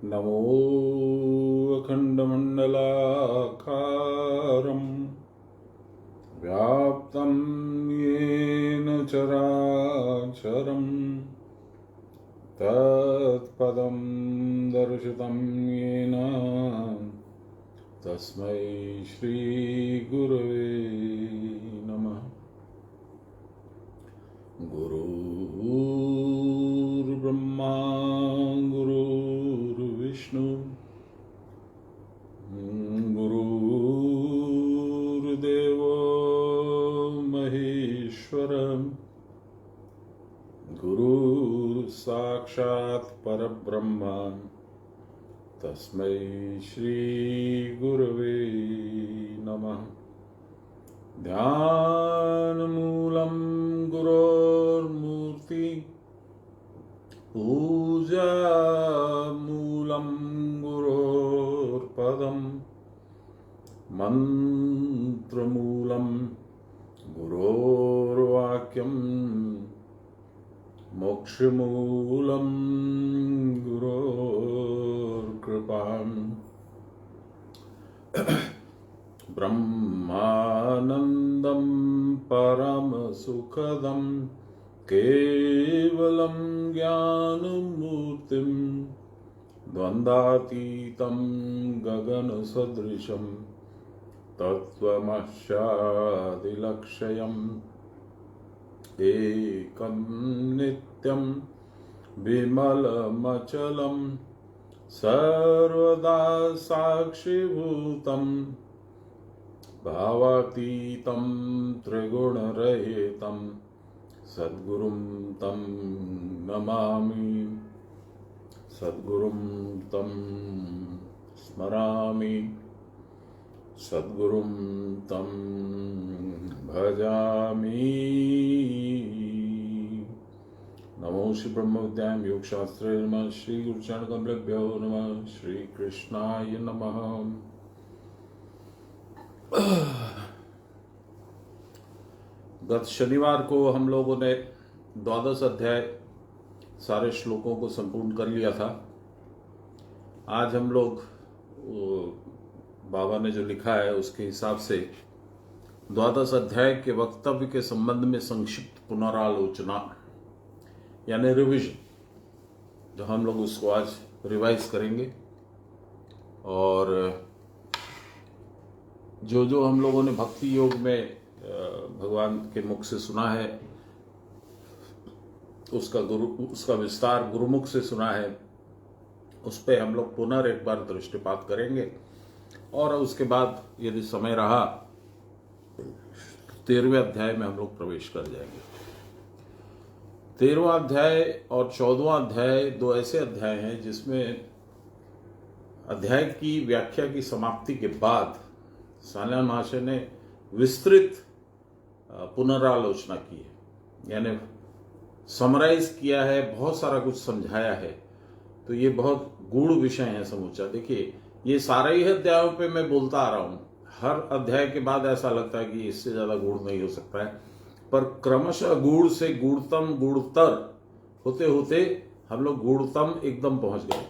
नमो अखण्डमण्डलाकारं व्याप्तं येन चराचरं तत्पदं दर्शितं येन तस्मै श्रीगुरवे नमः। गुरुर्ब्रह्मा गुरुर्विष्णु गुरुर्देवो महेश्वर गुरुर्साक्षात् परब्रह्म तस्मै श्रीगुरवे नमः। ध्यानमूलं गुरोर्मूर्ति पूजामूलं गुरोर्पदं मन्त्रमूलं गुरोर्वाक्यं मोक्षमूलं गुरोर्कृपाम् ब्रह्मानन्दं परमसुखदं केवलं ज्ञानमूर्तिं द्वन्द्वातीतं गगनसदृशं तत्त्वमस्यादिलक्ष्यम् एकं नित्यं विमलमचलं सर्वदा साक्षिभूतं भावातीतं त्रिगुणरहितं सद्गुरुं तं नमामि, सद्गुरुं तं स्मरामि, सद्गुरुं तं भजामि। नमो श्री ब्रह्म विद्यायां योग शास्त्रे नमः। श्री गुरुचरण कमलेभ्यो नमः। श्री कृष्णाय नमः। गत शनिवार को हम लोगों ने द्वादश अध्याय सारे श्लोकों को संपूर्ण कर लिया था। आज हम लोग बाबा ने जो लिखा है उसके हिसाब से द्वादश अध्याय के वक्तव्य के संबंध में संक्षिप्त पुनरालोचना यानी रिविजन, जो हम लोग उसको आज रिवाइज करेंगे। और जो जो हम लोगों ने भक्ति योग में भगवान के मुख से सुना है उसका विस्तार गुरुमुख से सुना है, उस पर हम लोग पुनः एक बार दृष्टिपात करेंगे। और उसके बाद यदि समय रहा 13वें अध्याय में हम लोग प्रवेश कर जाएंगे। 13वां अध्याय और 14वां अध्याय दो ऐसे अध्याय हैं जिसमें अध्याय की व्याख्या की समाप्ति के बाद सान्याल महाशय ने विस्तृत पुनरालोचना की है, यानी समराइज किया है, बहुत सारा कुछ समझाया है। तो ये बहुत गूढ़ विषय है समूचा। देखिए, ये सारे ही अध्यायों पे मैं बोलता आ रहा हूं, हर अध्याय के बाद ऐसा लगता है कि इससे ज्यादा गूढ़ नहीं हो सकता है, पर क्रमशः गूढ़ से गूढ़तम गूढ़तर होते होते हम लोग गूढ़तम एकदम पहुंच गए।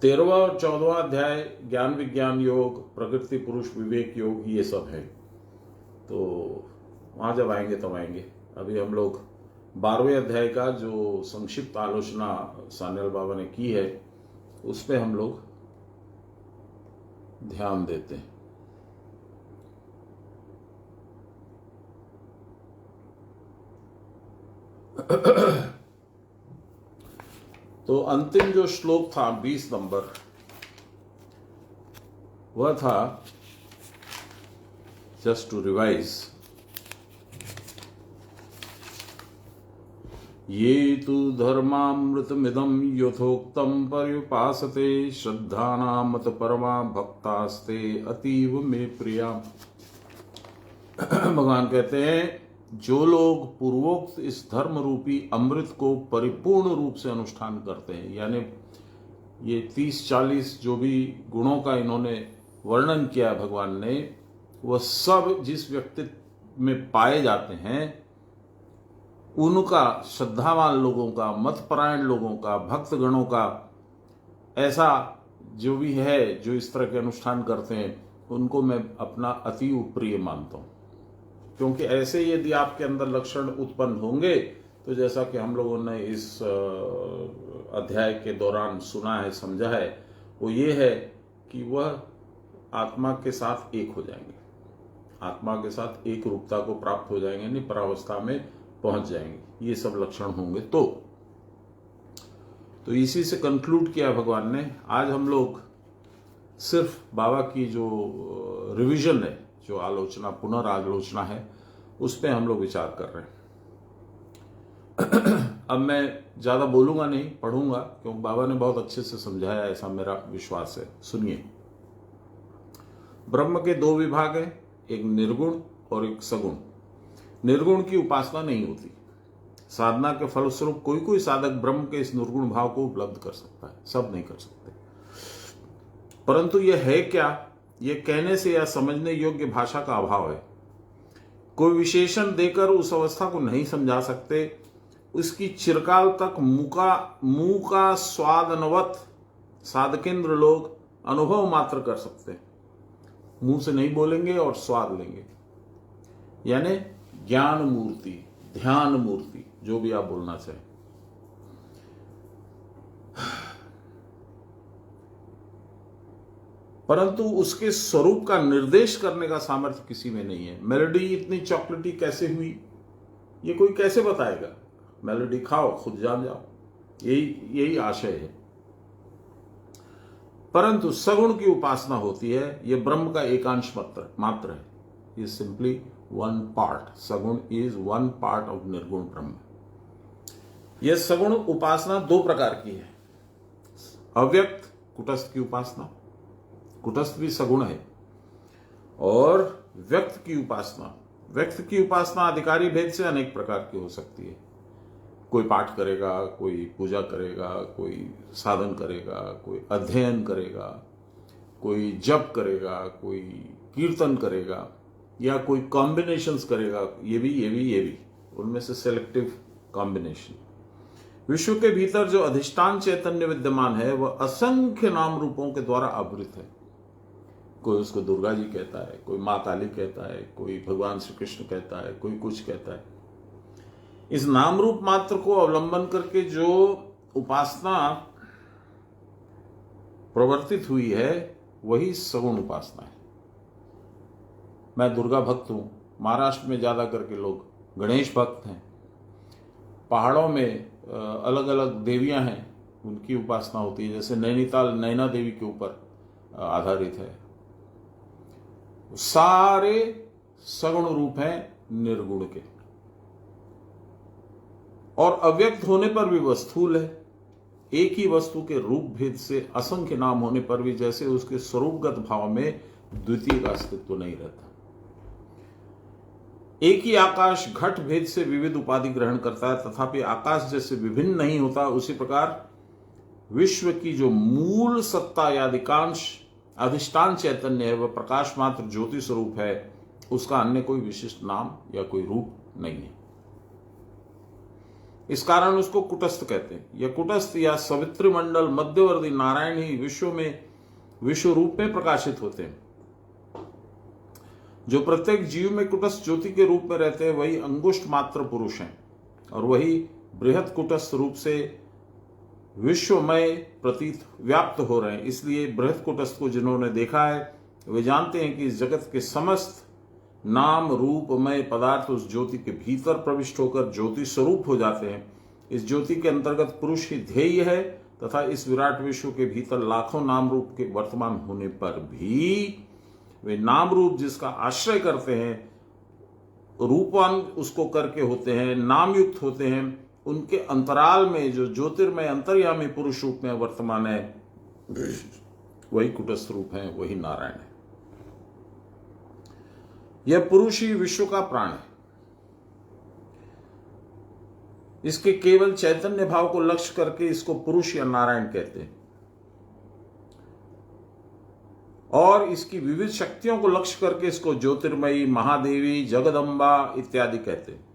13वां और 14वां अध्याय ज्ञान विज्ञान योग, प्रकृति पुरुष विवेक योग, ये सब है। तो वहां जब आएंगे तब आएंगे। अभी हम लोग 12वें अध्याय का जो संक्षिप्त आलोचना सान्याल बाबा ने की है उस पे हम लोग ध्यान देते हैं। तो अंतिम जो श्लोक था 20 नंबर, वह था, जस्ट टू रिवाइज, ये तु धर्मामृतमिदं यथोक्तं पर्युपासते श्रद्धानामत परमा भक्तास्ते अतीव मे प्रिया। भगवान कहते हैं, जो लोग पूर्वोक्त इस धर्म रूपी अमृत को परिपूर्ण रूप से अनुष्ठान करते हैं, यानी ये 30-40 जो भी गुणों का इन्होंने वर्णन किया भगवान ने, वह सब जिस व्यक्तित्व में पाए जाते हैं उनका, श्रद्धावान लोगों का, मतपरायण लोगों का, भक्तगणों का ऐसा जो भी है, जो इस तरह के अनुष्ठान करते हैं, उनको मैं अपना अति प्रिय मानता हूं। क्योंकि ऐसे यदि आपके अंदर लक्षण उत्पन्न होंगे तो जैसा कि हम लोगों ने इस अध्याय के दौरान सुना है, समझा है, वो ये है कि वह आत्मा के साथ एक हो जाएंगे, आत्मा के साथ एक रूपता को प्राप्त हो जाएंगे, यानी परावस्था में पहुंच जाएंगे। ये सब लक्षण होंगे तो इसी से कंक्लूड किया भगवान ने। आज हम लोग सिर्फ बाबा की जो रिवीजन है, जो आलोचना, पुनरालोचना है, उस पर हम लोग विचार कर रहे हैं। अब मैं ज्यादा बोलूंगा नहीं, पढ़ूंगा, क्योंकि बाबा ने बहुत अच्छे से समझाया, ऐसा मेरा विश्वास है। सुनिए। ब्रह्म के दो विभाग हैं, एक निर्गुण और एक सगुण। निर्गुण की उपासना नहीं होती। साधना के फलस्वरूप कोई कोई साधक ब्रह्म के इस निर्गुण भाव को उपलब्ध कर सकता है, सब नहीं कर सकते। परंतु यह है क्या, यह कहने से या समझने योग्य भाषा का अभाव है। कोई विशेषण देकर उस अवस्था को नहीं समझा सकते। उसकी चिरकाल तक मुंह का स्वादनवत साधकेंद्र लोग अनुभव मात्र कर सकते हैं, मुंह से नहीं बोलेंगे और स्वाद लेंगे, यानी ज्ञान मूर्ति, ध्यान मूर्ति, जो भी आप बोलना चाहें। परंतु उसके स्वरूप का निर्देश करने का सामर्थ्य किसी में नहीं है। मेलोडी इतनी चॉकलेटी कैसे हुई, ये कोई कैसे बताएगा? मेलोडी खाओ, खुद जान जाओ, यही आशय है। परंतु सगुण की उपासना होती है, यह ब्रह्म का एकांश मात्र है। ये सिंपली वन पार्ट, सगुण इज वन पार्ट ऑफ निर्गुण ब्रह्म। यह सगुण उपासना दो प्रकार की है। अव्यक्त कुटस्थ की उपासना, कुटस्थ भी सगुण है, और व्यक्त की उपासना। व्यक्त की उपासना अधिकारी भेद से अनेक प्रकार की हो सकती है। कोई पाठ करेगा, कोई पूजा करेगा, कोई साधन करेगा, कोई अध्ययन करेगा, कोई जप करेगा, कोई कीर्तन करेगा, या कोई कॉम्बिनेशंस करेगा, ये भी, उनमें से सेलेक्टिव कॉम्बिनेशन। विश्व के भीतर जो अधिष्ठान चैतन्य विद्यमान है वह असंख्य नाम रूपों के द्वारा आवृत है। कोई उसको दुर्गा जी कहता है, कोई मां काली कहता है, कोई भगवान श्री कृष्ण कहता है, कोई कुछ कहता है। इस नाम रूप मात्र को अवलंबन करके जो उपासना प्रवर्तित हुई है वही सगुण उपासना है। मैं दुर्गा भक्त हूं, महाराष्ट्र में ज्यादा करके लोग गणेश भक्त हैं, पहाड़ों में अलग अलग देवियां हैं, उनकी उपासना होती है। जैसे नैनीताल नैना देवी के ऊपर आधारित है। सारे सगुण रूप हैं निर्गुण के, और अव्यक्त होने पर भी वह स्थूल है। एक ही वस्तु के रूप भेद से असंख्य नाम होने पर भी जैसे उसके स्वरूपगत भाव में द्वितीय का अस्तित्व नहीं रहता। एक ही आकाश घट भेद से विविध उपाधि ग्रहण करता है, तथापि आकाश जैसे विभिन्न नहीं होता, उसी प्रकार विश्व की जो मूल सत्ता या अधिष्ठान चैतन्य है वह प्रकाश मात्र ज्योति स्वरूप है। उसका अन्य कोई विशिष्ट नाम या कोई रूप नहीं है। इस कारण उसको कुटस्थ कहते हैं। यह कुटस्थ या सवित्री मंडल मध्यवर्ती नारायण ही विश्व रूप में प्रकाशित होते हैं। जो प्रत्येक जीव में कुटस्थ ज्योति के रूप में रहते हैं वही अंगुष्ठ मात्र पुरुष हैं, और वही बृहत कुटस्थ रूप से विश्वमय प्रतीत व्याप्त हो रहे हैं। इसलिए बृहत कुटस्थ को जिन्होंने देखा है वे जानते हैं कि इस जगत के समस्त नाम रूपमय पदार्थ उस ज्योति के भीतर प्रविष्ट होकर ज्योति स्वरूप हो जाते हैं। इस ज्योति के अंतर्गत पुरुष ही ध्येय है, तथा इस विराट विश्व के भीतर लाखों नाम रूप के वर्तमान होने पर भी वे नाम रूप जिसका आश्रय करते हैं, रूपवान उसको करके होते हैं, नाम युक्त होते हैं, उनके अंतराल में जो ज्योतिर्मय अंतर्यामी पुरुष रूप में वर्तमान है वही कुटस्थ रूप है, वही नारायण है। यह पुरुष ही विश्व का प्राण है। इसके केवल चैतन्य भाव को लक्ष्य करके इसको पुरुष या नारायण कहते हैं, और इसकी विविध शक्तियों को लक्ष्य करके इसको ज्योतिर्मयी, महादेवी, जगदम्बा इत्यादि कहते हैं।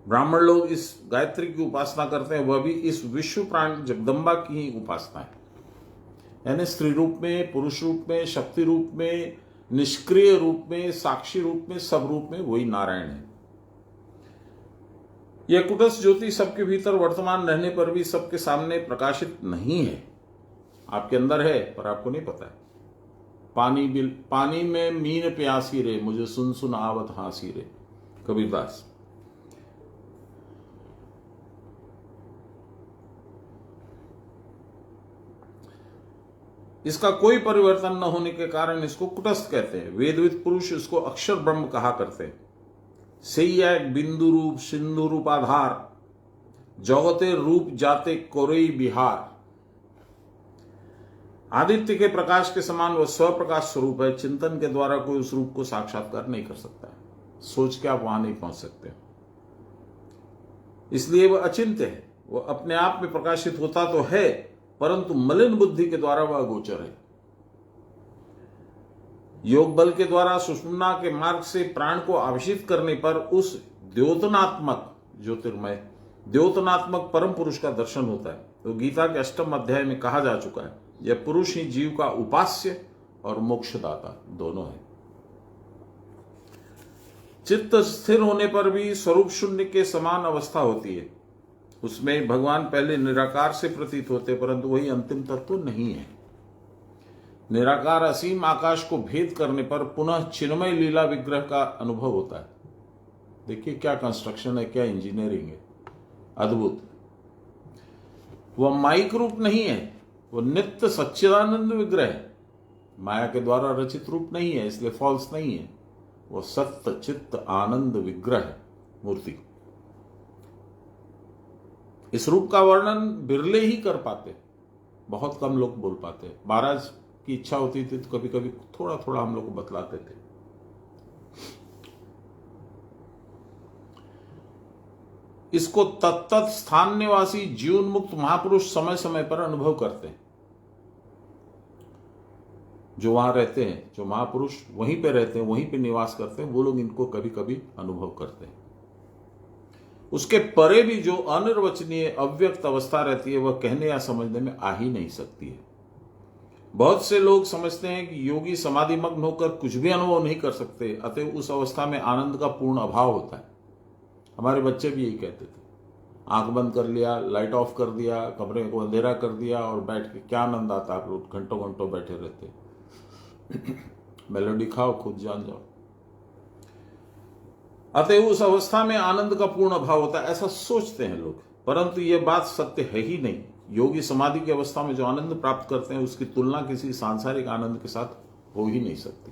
ब्राह्मण लोग इस गायत्री की उपासना करते हैं, वह भी इस विश्व प्राण जगदम्बा की ही उपासना है। यानी स्त्री रूप में, पुरुष रूप में, शक्ति रूप में, निष्क्रिय रूप में, साक्षी रूप में, सब रूप में वही नारायण है। यह कुटस्थ ज्योति सबके भीतर वर्तमान रहने पर भी सबके सामने प्रकाशित नहीं है। आपके अंदर है पर आपको नहीं पता है। पानी में मीन प्यासी रे, मुझे सुन सुन आवत हासी रे, कबीरदास। इसका कोई परिवर्तन न होने के कारण इसको कुटस्थ कहते हैं। वेदविद पुरुष इसको अक्षर ब्रह्म कहा करते हैं। सैया एक बिंदु रूप सिंधु रूप आधार, जगते रूप जाते कोरई बिहार। आदित्य के प्रकाश के समान वह स्वप्रकाश स्वरूप है। चिंतन के द्वारा कोई उस रूप को साक्षात्कार नहीं कर सकता है। सोच के आप वहां नहीं पहुंच सकते, इसलिए वह अचिंत्य है। वह अपने आप में प्रकाशित होता तो है, परंतु मलिन बुद्धि के द्वारा वह अगोचर है। योग बल के द्वारा सुषुम्ना के मार्ग से प्राण को आवेशित करने पर उस द्योतनात्मक ज्योतिर्मय द्योतनात्मक परम पुरुष का दर्शन होता है। तो गीता के 8वें अध्याय में कहा जा चुका है, यह पुरुष ही जीव का उपास्य और मोक्षदाता दोनों है। चित्त स्थिर होने पर भी स्वरूप शून्य के समान अवस्था होती है। उसमें भगवान पहले निराकार से प्रतीत होते, परंतु वही अंतिम तत्व नहीं है। निराकार असीम आकाश को भेद करने पर पुनः चिन्मय लीला विग्रह का अनुभव होता है। देखिए क्या कंस्ट्रक्शन है, क्या इंजीनियरिंग है, अद्भुत। वह माइक रूप नहीं है, वह नित्य सच्चिदानंद विग्रह है। माया के द्वारा रचित रूप नहीं है, इसलिए फॉल्स नहीं है। वह सत्य चित्त आनंद विग्रह है, मूर्ति। इस रूप का वर्णन बिरले ही कर पाते, बहुत कम लोग बोल पाते। महाराज की इच्छा होती थी तो कभी कभी थोड़ा थोड़ा हम लोग को बतलाते थे। इसको तत्त स्थान निवासी जीवन मुक्त महापुरुष समय समय पर अनुभव करते हैं। जो वहां रहते हैं, जो महापुरुष वहीं पे रहते हैं, वहीं पे निवास करते हैं, वो लोग इनको कभी कभी अनुभव करते हैं। उसके परे भी जो अनिर्वचनीय अव्यक्त अवस्था रहती है, वह कहने या समझने में आ ही नहीं सकती है। बहुत से लोग समझते हैं कि योगी समाधि मग्न होकर कुछ भी अनुभव नहीं कर सकते, अतः उस अवस्था में आनंद का पूर्ण अभाव होता है। हमारे बच्चे भी यही कहते थे, आंख बंद कर लिया, लाइट ऑफ कर दिया, कमरे को अंधेरा कर दिया और बैठ के क्या आनंद आता। आप लोग घंटों घंटों बैठे रहते मेलोडी खाओ, खुद जान जाओ। अतः उस अवस्था में आनंद का पूर्ण अभाव होता है, ऐसा सोचते हैं लोग, परंतु यह बात सत्य है ही नहीं। योगी समाधि की अवस्था में जो आनंद प्राप्त करते हैं, उसकी तुलना किसी सांसारिक आनंद के साथ हो ही नहीं सकती।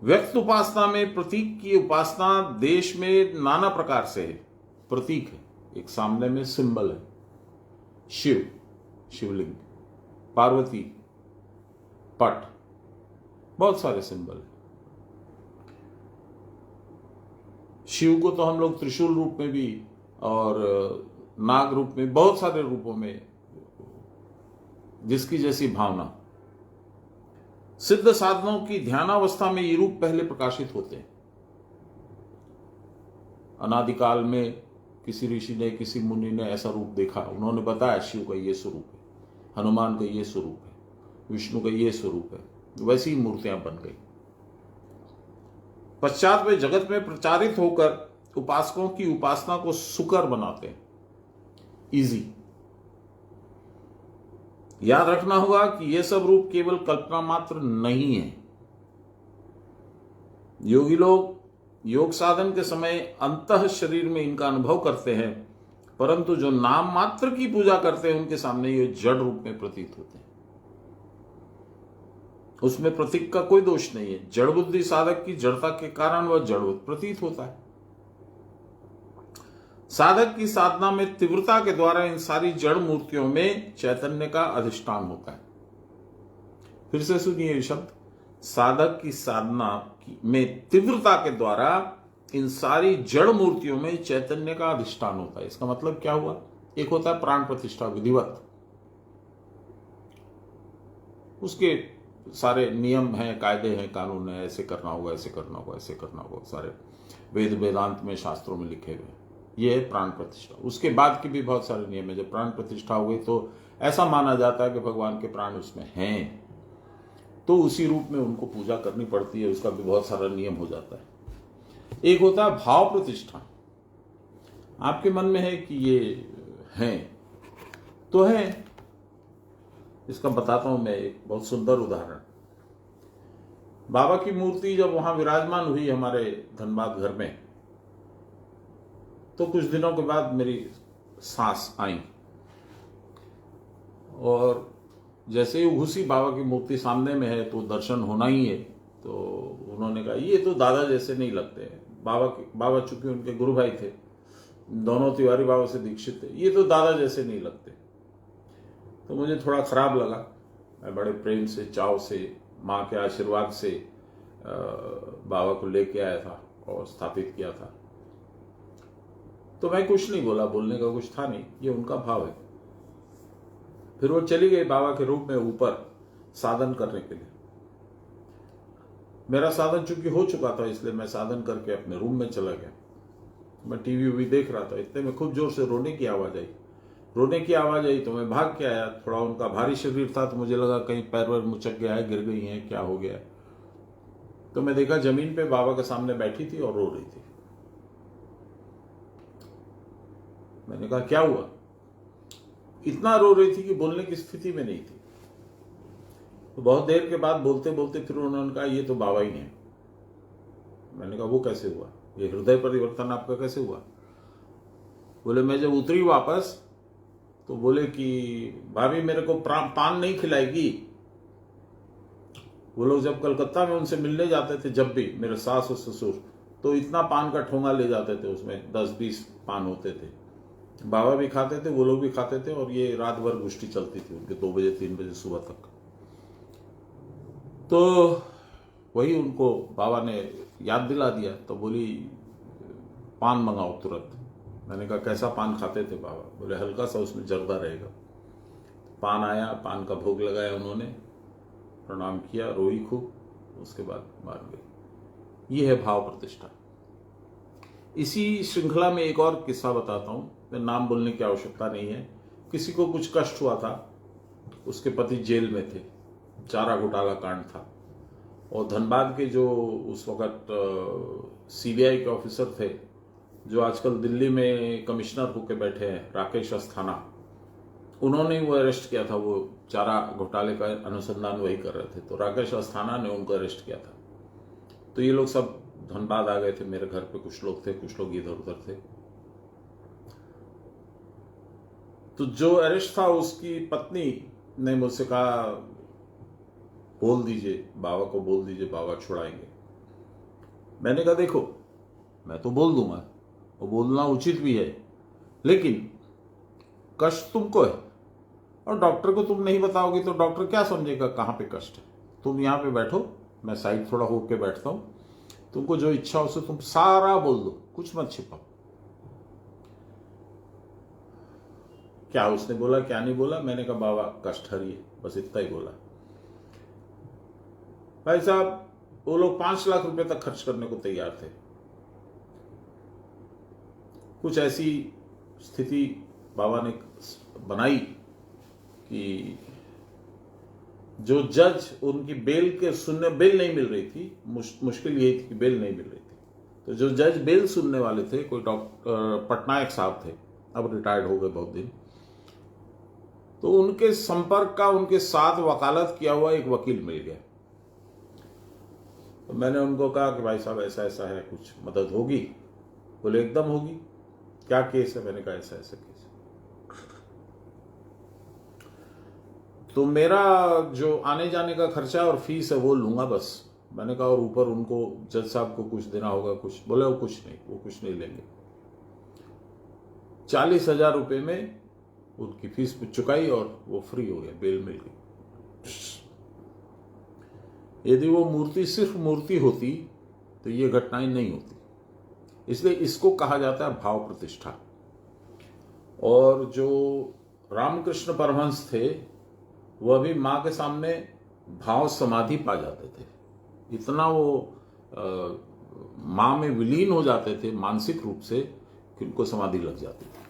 व्यक्त उपासना में प्रतीक की उपासना देश में नाना प्रकार से है। प्रतीक है, एक सामने में सिंबल है, शिव, शिवलिंग, पार्वती, पट, बहुत सारे सिंबल है। शिव को तो हम लोग त्रिशूल रूप में भी और नाग रूप में, बहुत सारे रूपों में, जिसकी जैसी भावना। सिद्ध साधनों की ध्यानावस्था में ये रूप पहले प्रकाशित होते हैं। अनादिकाल में किसी ऋषि ने, किसी मुनि ने ऐसा रूप देखा, उन्होंने बताया शिव का ये स्वरूप है, हनुमान का ये स्वरूप है, विष्णु का ये स्वरूप है। वैसी ही मूर्तियां बन गई। पश्चात वे जगत में प्रचारित होकर उपासकों की उपासना को सुकर बनाते हैं, इजी। याद रखना होगा कि यह सब रूप केवल कल्पना मात्र नहीं है। योगी लोग योग साधन के समय अंतः शरीर में इनका अनुभव करते हैं, परंतु जो नाम मात्र की पूजा करते हैं उनके सामने ये जड़ रूप में प्रतीत होते हैं। उसमें प्रतीक का कोई दोष नहीं है। जड़ बुद्धि साधक की जड़ता के कारण वह जड़ प्रतीत होता है। साधक की साधना में तीव्रता के द्वारा इन सारी जड़ मूर्तियों में चैतन्य का अधिष्ठान होता है। फिर से सुनिए ये शब्द, साधक की साधना में तीव्रता के द्वारा इन सारी जड़ मूर्तियों में चैतन्य का अधिष्ठान होता है। इसका मतलब क्या हुआ? एक होता है प्राण प्रतिष्ठा विधिवत, उसके सारे नियम हैं, कायदे हैं, कानून है, ऐसे करना होगा, ऐसे करना होगा, ऐसे करना होगा, सारे वेद वेदांत में, शास्त्रों में लिखे हुए। ये है प्राण प्रतिष्ठा। उसके बाद के भी बहुत सारे नियम है। जब प्राण प्रतिष्ठा हो गई तो ऐसा माना जाता है कि भगवान के प्राण उसमें हैं, तो उसी रूप में उनको पूजा करनी पड़ती है। उसका भी बहुत सारा नियम हो जाता है। एक होता है भाव प्रतिष्ठा। आपके मन में है कि ये हैं तो है। इसका बताता हूं मैं एक बहुत सुंदर उदाहरण। बाबा की मूर्ति जब वहां विराजमान हुई हमारे धनबाद घर में, तो कुछ दिनों के बाद मेरी सास आई और जैसे ही घुसी, बाबा की मूर्ति सामने में है तो दर्शन होना ही है। तो उन्होंने कहा ये तो दादा जैसे नहीं लगते। बाबा चूंकि उनके गुरु भाई थे, दोनों तिवारी बाबा से दीक्षित थे, ये तो दादा जैसे नहीं लगते। तो मुझे थोड़ा खराब लगा। मैं बड़े प्रेम से, चाव से, माँ के आशीर्वाद से बाबा को लेके आया था और स्थापित किया था। तो मैं कुछ नहीं बोला, बोलने का कुछ था नहीं, ये उनका भाव है। फिर वो चली गई बाबा के रूप में ऊपर साधन करने के लिए। मेरा साधन चूंकि हो चुका था, इसलिए मैं साधन करके अपने रूम में चला गया। मैं टीवी भी देख रहा था, इतने में खूब जोर से रोने की आवाज आई। तो मैं भाग के आया। थोड़ा उनका भारी शरीर था, तो मुझे लगा कहीं पैर वैर मुचक गया है, गिर गई हैं, क्या हो गया। तो मैं देखा जमीन पे बाबा के सामने बैठी थी और रो रही थी। मैंने कहा क्या हुआ? इतना रो रही थी कि बोलने की स्थिति में नहीं थी। तो बहुत देर के बाद बोलते बोलते फिर उन्होंने कहा ये तो बाबा ही हैं। मैंने कहा वो कैसे हुआ? ये हृदय परिवर्तन आपका कैसे हुआ? बोले मैं जब उतरी वापस तो बोले कि भाभी मेरे को पान नहीं खिलाएगी। वो लोग जब कलकत्ता में उनसे मिलने जाते थे, जब भी मेरे सास और ससुर, तो इतना पान का ठोंगा ले जाते थे, उसमें 10-20 पान होते थे। बाबा भी खाते थे, वो लोग भी खाते थे, और ये रात भर गोष्ठी चलती थी उनके 2 बजे 3 बजे सुबह तक। तो वही उनको बाबा ने याद दिला दिया। तो बोली पान मंगाओ तुरंत। मैंने कहा कैसा पान खाते थे बाबा? बोले हल्का सा उसमें जर्दा रहेगा। पान आया, पान का भोग लगाया उन्होंने, प्रणाम किया, रोई खूब, उसके बाद मान गई। ये है भाव प्रतिष्ठा। इसी श्रृंखला में एक और किस्सा बताता हूं। मैं नाम बोलने की आवश्यकता नहीं है। किसी को कुछ कष्ट हुआ था, उसके पति जेल में थे, चारा घोटाला कांड था, और धनबाद के जो उस वक्त सीबीआई के ऑफिसर थे, जो आजकल दिल्ली में कमिश्नर होकर बैठे हैं, राकेश अस्थाना, उन्होंने वो अरेस्ट किया था। वो चारा घोटाले का अनुसंधान वही कर रहे थे, तो राकेश अस्थाना ने उनको अरेस्ट किया था। तो ये लोग सब धनबाद आ गए थे मेरे घर पे। कुछ लोग थे, कुछ लोग इधर उधर थे। तो जो अरेस्ट था, उसकी पत्नी ने मुझसे कहा बोल दीजिए बाबा को, बोल दीजिए बाबा छुड़ाएंगे। मैंने कहा देखो मैं तो बोल दूंगा, वो बोलना उचित भी है, लेकिन कष्ट तुमको है, और डॉक्टर को तुम नहीं बताओगे तो डॉक्टर क्या समझेगा कहां पे कष्ट है। तुम यहां पे बैठो, मैं साइड थोड़ा होके बैठता हूं, तुमको जो इच्छा हो उसे तुम सारा बोल दो, कुछ मत छिपाओ। क्या उसने बोला क्या नहीं बोला? मैंने कहा बाबा कष्ट हरिए, बस इतना ही बोला। भाई साहब, वो लोग 5 लाख रुपए तक खर्च करने को तैयार थे। कुछ ऐसी स्थिति बाबा ने बनाई कि जो जज उनकी बेल के सुनने, बेल नहीं मिल रही थी, मुश्किल यही थी कि बेल नहीं मिल रही थी। तो जो जज बेल सुनने वाले थे, कोई डॉक्टर पटनायक साहब थे, अब रिटायर्ड हो गए बहुत दिन, तो उनके संपर्क का, उनके साथ वकालत किया हुआ एक वकील मिल गया। तो मैंने उनको कहा कि भाई साहब ऐसा ऐसा है, कुछ मदद होगी? बोले एकदम होगी। क्या केस है? मैंने कहा ऐसा ऐसा केस। तो मेरा जो आने जाने का खर्चा और फीस है वो लूंगा बस। मैंने कहा और ऊपर उनको जज साहब को कुछ देना होगा कुछ? बोले वो कुछ नहीं लेंगे। 40,000 रुपये में उनकी फीस चुकाई और वो फ्री हो गया, बेल मिल गई। यदि वो मूर्ति सिर्फ मूर्ति होती तो ये घटनाएं नहीं होती। इसलिए इसको कहा जाता है भाव प्रतिष्ठा। और जो रामकृष्ण परमहंस थे, वह भी मां के सामने भाव समाधि पा जाते थे। इतना वो मां में विलीन हो जाते थे मानसिक रूप से कि उनको समाधि लग जाती थी।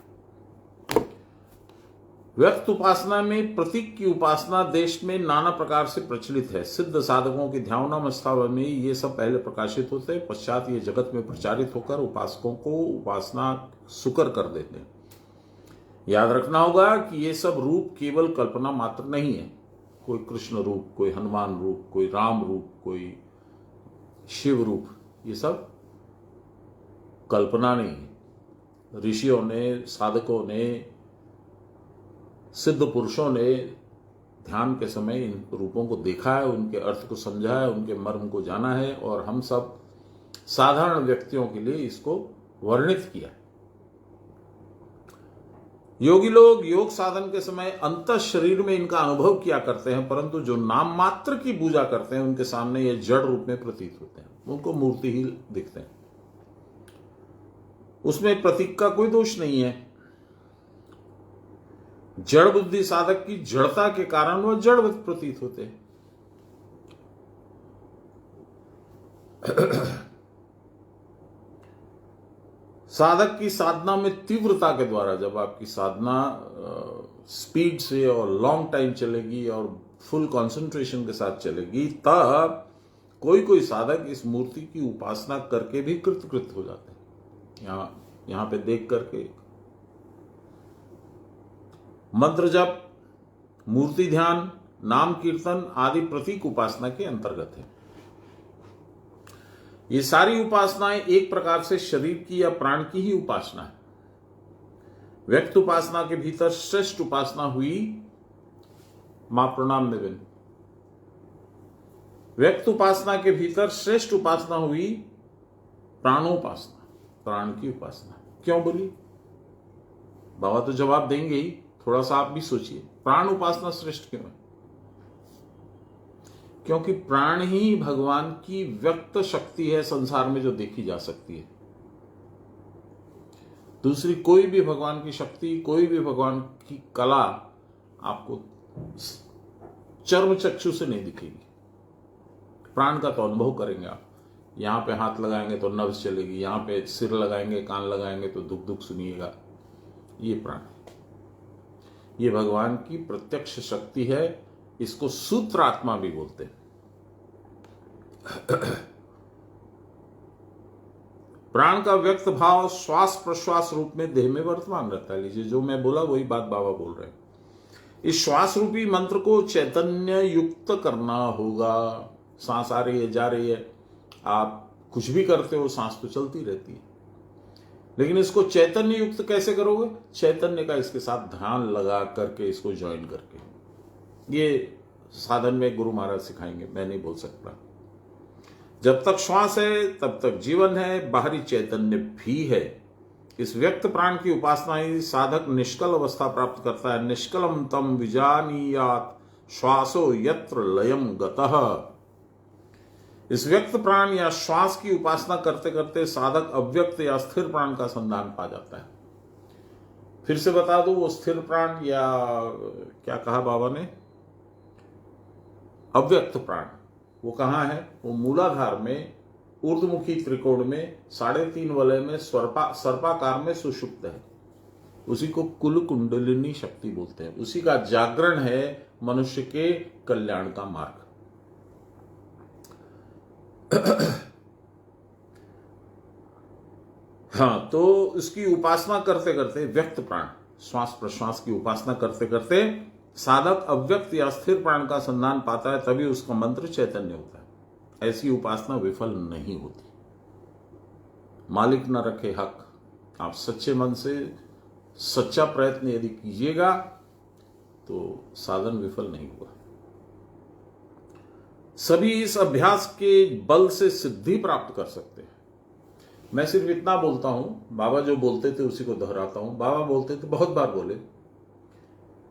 व्यक्त उपासना में प्रतीक की उपासना देश में नाना प्रकार से प्रचलित है। सिद्ध साधकों की ध्यानावस्था में ये सब पहले प्रकाशित होते हैं, पश्चात ये जगत में प्रचारित होकर उपासकों को उपासना सुकर कर देते हैं। याद रखना होगा कि ये सब रूप केवल कल्पना मात्र नहीं है। कोई कृष्ण रूप, कोई हनुमान रूप, कोई राम रूप, कोई शिव रूप, ये सब कल्पना नहीं है। ऋषियों ने, साधकों ने, सिद्ध पुरुषों ने ध्यान के समय इन रूपों को देखा है, उनके अर्थ को समझा है, उनके मर्म को जाना है, और हम सब साधारण व्यक्तियों के लिए इसको वर्णित किया है। योगी लोग योग साधन के समय अंतः शरीर में इनका अनुभव किया करते हैं, परंतु जो नाम मात्र की पूजा करते हैं उनके सामने ये जड़ रूप में प्रतीत होते हैं, उनको मूर्ति ही दिखते हैं। उसमें प्रतीक का कोई दोष नहीं है। जड़ बुद्धि साधक की जड़ता के कारण वह जड़वत प्रतीत होते हैं। साधक की साधना में तीव्रता के द्वारा, जब आपकी साधना स्पीड से और लॉन्ग टाइम चलेगी और फुल कंसंट्रेशन के साथ चलेगी, तब कोई कोई साधक इस मूर्ति की उपासना करके भी कृतकृत हो जाते हैं। यहां पे देख करके मंत्र जप, मूर्ति ध्यान, नाम कीर्तन आदि प्रतीक उपासना के अंतर्गत है। ये सारी उपासनाएं एक प्रकार से शरीर की या प्राण की ही उपासना है। व्यक्त उपासना के भीतर श्रेष्ठ उपासना हुई, मां प्रणाम निवेदन, व्यक्त उपासना के भीतर श्रेष्ठ उपासना हुई प्राणोपासना, प्राण की उपासना। क्यों बोली? बाबा तो जवाब देंगे ही, थोड़ा सा आप भी सोचिए, प्राण उपासना श्रेष्ठ क्यों है? क्योंकि प्राण ही भगवान की व्यक्त शक्ति है संसार में जो देखी जा सकती है। दूसरी कोई भी भगवान की शक्ति, कोई भी भगवान की कला आपको चर्म चक्षु से नहीं दिखेगी। प्राण का तो अनुभव करेंगे आप। यहां पे हाथ लगाएंगे तो नब्ज चलेगी, यहां पे सिर लगाएंगे, कान लगाएंगे तो दुख दुख सुनिएगा। ये प्राण है, ये भगवान की प्रत्यक्ष शक्ति है। इसको सूत्र आत्मा भी बोलते हैं। प्राण का व्यक्त भाव श्वास प्रश्वास रूप में देह में वर्तमान रहता है। लीजिए, जो मैं बोला वही बात बाबा बोल रहे हैं। इस श्वास रूपी मंत्र को चैतन्य युक्त करना होगा। सांस आ रही है, जा रही है, आप कुछ भी करते हो, सांस तो चलती रहती है, लेकिन इसको चैतन्य युक्त कैसे करोगे? चैतन्य का इसके साथ ध्यान लगा करके, इसको ज्वाइन करके। ये साधन में गुरु महाराज सिखाएंगे, मैं नहीं बोल सकता। जब तक श्वास है तब तक जीवन है, बाहरी चैतन्य भी है। इस व्यक्त प्राण की उपासना ही साधक निष्कल अवस्था प्राप्त करता है। निष्कलम तम विजानीयात श्वासो यत्र लयम गतः। इस व्यक्त प्राण या श्वास की उपासना करते करते साधक अव्यक्त या स्थिर प्राण का संधान पा जाता है। फिर से बता दूं, वो स्थिर प्राण या क्या कहा बाबा ने, अव्यक्त प्राण, वो कहां है? वो मूलाधार में ऊर्ध्वमुखी त्रिकोण में 3.5 वलय में सर्पाकार में सुषुप्त है। उसी को कुल कुंडलिनी शक्ति बोलते हैं। उसी का जागरण है मनुष्य के कल्याण का मार्ग। हाँ, तो इसकी उपासना करते करते व्यक्त प्राण श्वास प्रश्वास की उपासना करते करते साधक अव्यक्त या स्थिर प्राण का संधान पाता है, तभी उसका मंत्र चैतन्य होता है। ऐसी उपासना विफल नहीं होती। मालिक न रखे हक। आप सच्चे मन से सच्चा प्रयत्न यदि कीजिएगा तो साधन विफल नहीं हुआ। सभी इस अभ्यास के बल से सिद्धि प्राप्त कर सकते हैं। मैं सिर्फ इतना बोलता हूं, बाबा जो बोलते थे उसी को दोहराता हूं। बाबा बोलते थे, बहुत बार बोले,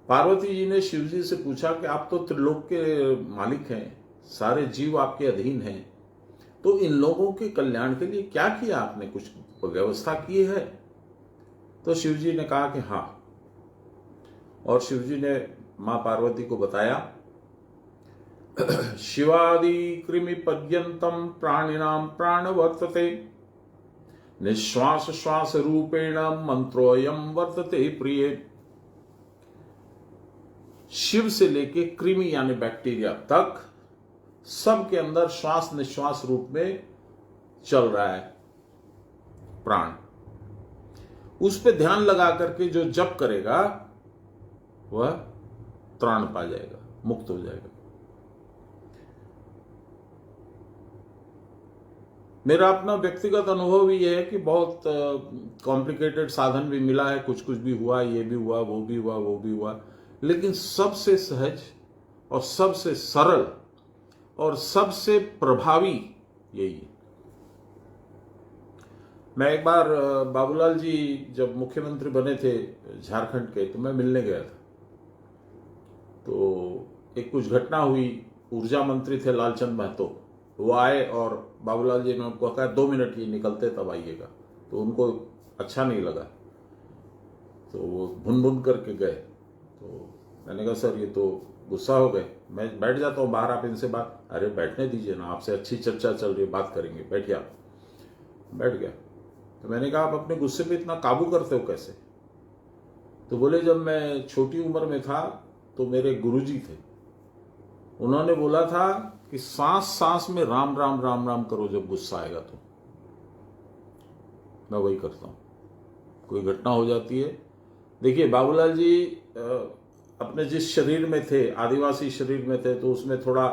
पार्वती जी ने शिव जी से पूछा कि आप तो त्रिलोक के मालिक हैं, सारे जीव आपके अधीन हैं, तो इन लोगों के कल्याण के लिए क्या किया आपने? कुछ व्यवस्था की है? तो शिव जी ने कहा कि हाँ। और शिव जी ने मां पार्वती को बताया, शिवादि कृमि पर्यंतम प्राणिनाम प्राण वर्तते निश्वास श्वास रूपेण मंत्रोयम वर्तते प्रिय। शिव से लेके कृमि यानी बैक्टीरिया तक सबके अंदर श्वास निश्वास रूप में चल रहा है प्राण। उस पे ध्यान लगा करके जो जप करेगा वह त्राण पा जाएगा, मुक्त हो जाएगा। मेरा अपना व्यक्तिगत अनुभव ये है कि बहुत कॉम्प्लिकेटेड साधन भी मिला है, कुछ कुछ भी हुआ, ये भी हुआ, वो भी हुआ, वो भी हुआ, लेकिन सबसे सहज और सबसे सरल और सबसे प्रभावी यही है। मैं एक बार बाबूलाल जी जब मुख्यमंत्री बने थे झारखंड के, तो मैं मिलने गया था। तो एक कुछ घटना हुई, ऊर्जा मंत्री थे लालचंद महतो, वो आए और बाबूलाल जी ने उनको कहा 2 मिनट ये निकलते तब आइएगा। तो उनको अच्छा नहीं लगा, तो वो भुन भुन करके गए। तो मैंने कहा सर ये तो गुस्सा हो गए, मैं बैठ जाता हूँ बाहर, आप इनसे बात। अरे बैठने दीजिए ना, आपसे अच्छी चर्चा चल रही है, बात करेंगे, बैठिए आप। बैठ गया। तो मैंने कहा आप अपने गुस्से पे इतना काबू करते हो कैसे? तो बोले जब मैं छोटी उम्र में था तो मेरे गुरुजी थे, उन्होंने बोला था कि सांस सांस में राम राम राम राम करो जब गुस्सा आएगा। तो मैं वही करता हूं। कोई घटना हो जाती है, देखिए बाबूलाल जी अपने जिस शरीर में थे, आदिवासी शरीर में थे, तो उसमें थोड़ा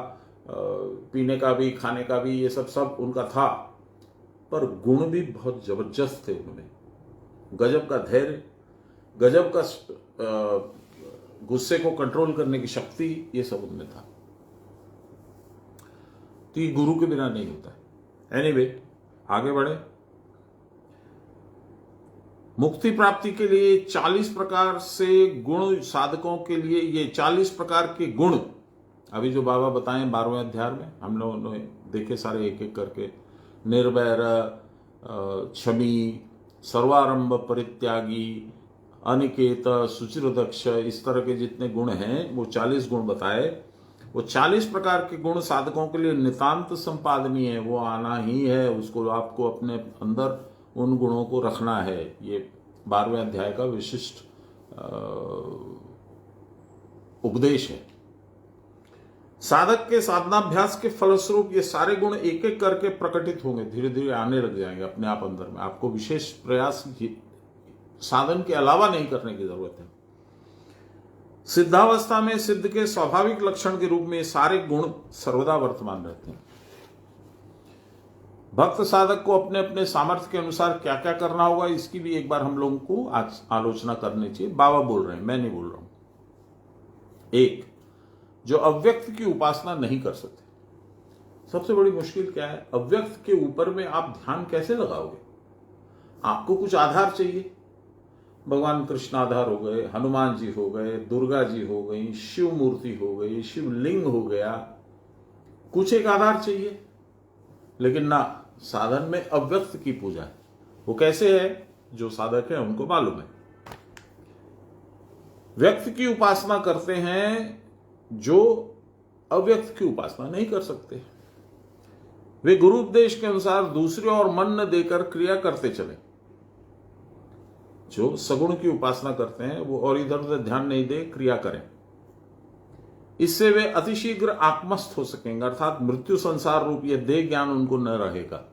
पीने का भी खाने का भी ये सब उनका था, पर गुण भी बहुत जबरदस्त थे उनमें। गजब का धैर्य, गजब का गुस्से को कंट्रोल करने की शक्ति, ये सब उनमें था। तो ये गुरु के बिना नहीं होता है। एनीवे, आगे बढ़े। मुक्ति प्राप्ति के लिए 40 प्रकार से गुण साधकों के लिए, ये 40 प्रकार के गुण अभी जो बाबा बताएं 12वें अध्याय में, हम लोगों ने देखे सारे एक एक करके। निर्वैर, क्षमी, सर्वारंभ परित्यागी, अनिकेत, सुचिरदक्ष, इस तरह के जितने गुण हैं वो 40 गुण बताए। वो 40 प्रकार के गुण साधकों के लिए नितांत संपादनीय है, वो आना ही है, उसको आपको अपने अंदर उन गुणों को रखना है। ये 12वें अध्याय का विशिष्ट उपदेश है। साधक के साधनाभ्यास के फलस्वरूप ये सारे गुण एक एक करके प्रकटित होंगे, धीरे धीरे आने लग जाएंगे अपने आप अंदर में। आपको विशेष प्रयास साधन के अलावा नहीं करने की जरूरत है। सिद्धावस्था में सिद्ध के स्वाभाविक लक्षण के रूप में ये सारे गुण सर्वदा वर्तमान रहते हैं। भक्त साधक को अपने अपने सामर्थ्य के अनुसार क्या क्या करना होगा, इसकी भी एक बार हम लोगों को आज आलोचना करनी चाहिए। बाबा बोल रहे हैं, मैं नहीं बोल रहा हूं। एक, जो अव्यक्त की उपासना नहीं कर सकते। सबसे बड़ी मुश्किल क्या है? अव्यक्त के ऊपर में आप ध्यान कैसे लगाओगे? आपको कुछ आधार चाहिए। भगवान कृष्ण आधार हो गए, हनुमान जी हो गए, दुर्गा जी हो गई, शिव मूर्ति हो गई, शिवलिंग हो गया, कुछ एक आधार चाहिए। लेकिन ना, साधन में अव्यक्त की पूजा है। वो कैसे है? जो साधक है उनको मालूम है। व्यक्त की उपासना करते हैं जो अव्यक्त की उपासना नहीं कर सकते। वे गुरु उपदेश के अनुसार दूसरे और मन न देकर क्रिया करते चले। जो सगुण की उपासना करते हैं वो और इधर उधर ध्यान नहीं दे, क्रिया करें। इससे वे अतिशीघ्र आत्मस्थ हो सकेंगे, अर्थात मृत्यु संसार रूप यह देह ज्ञान उनको न रहेगा।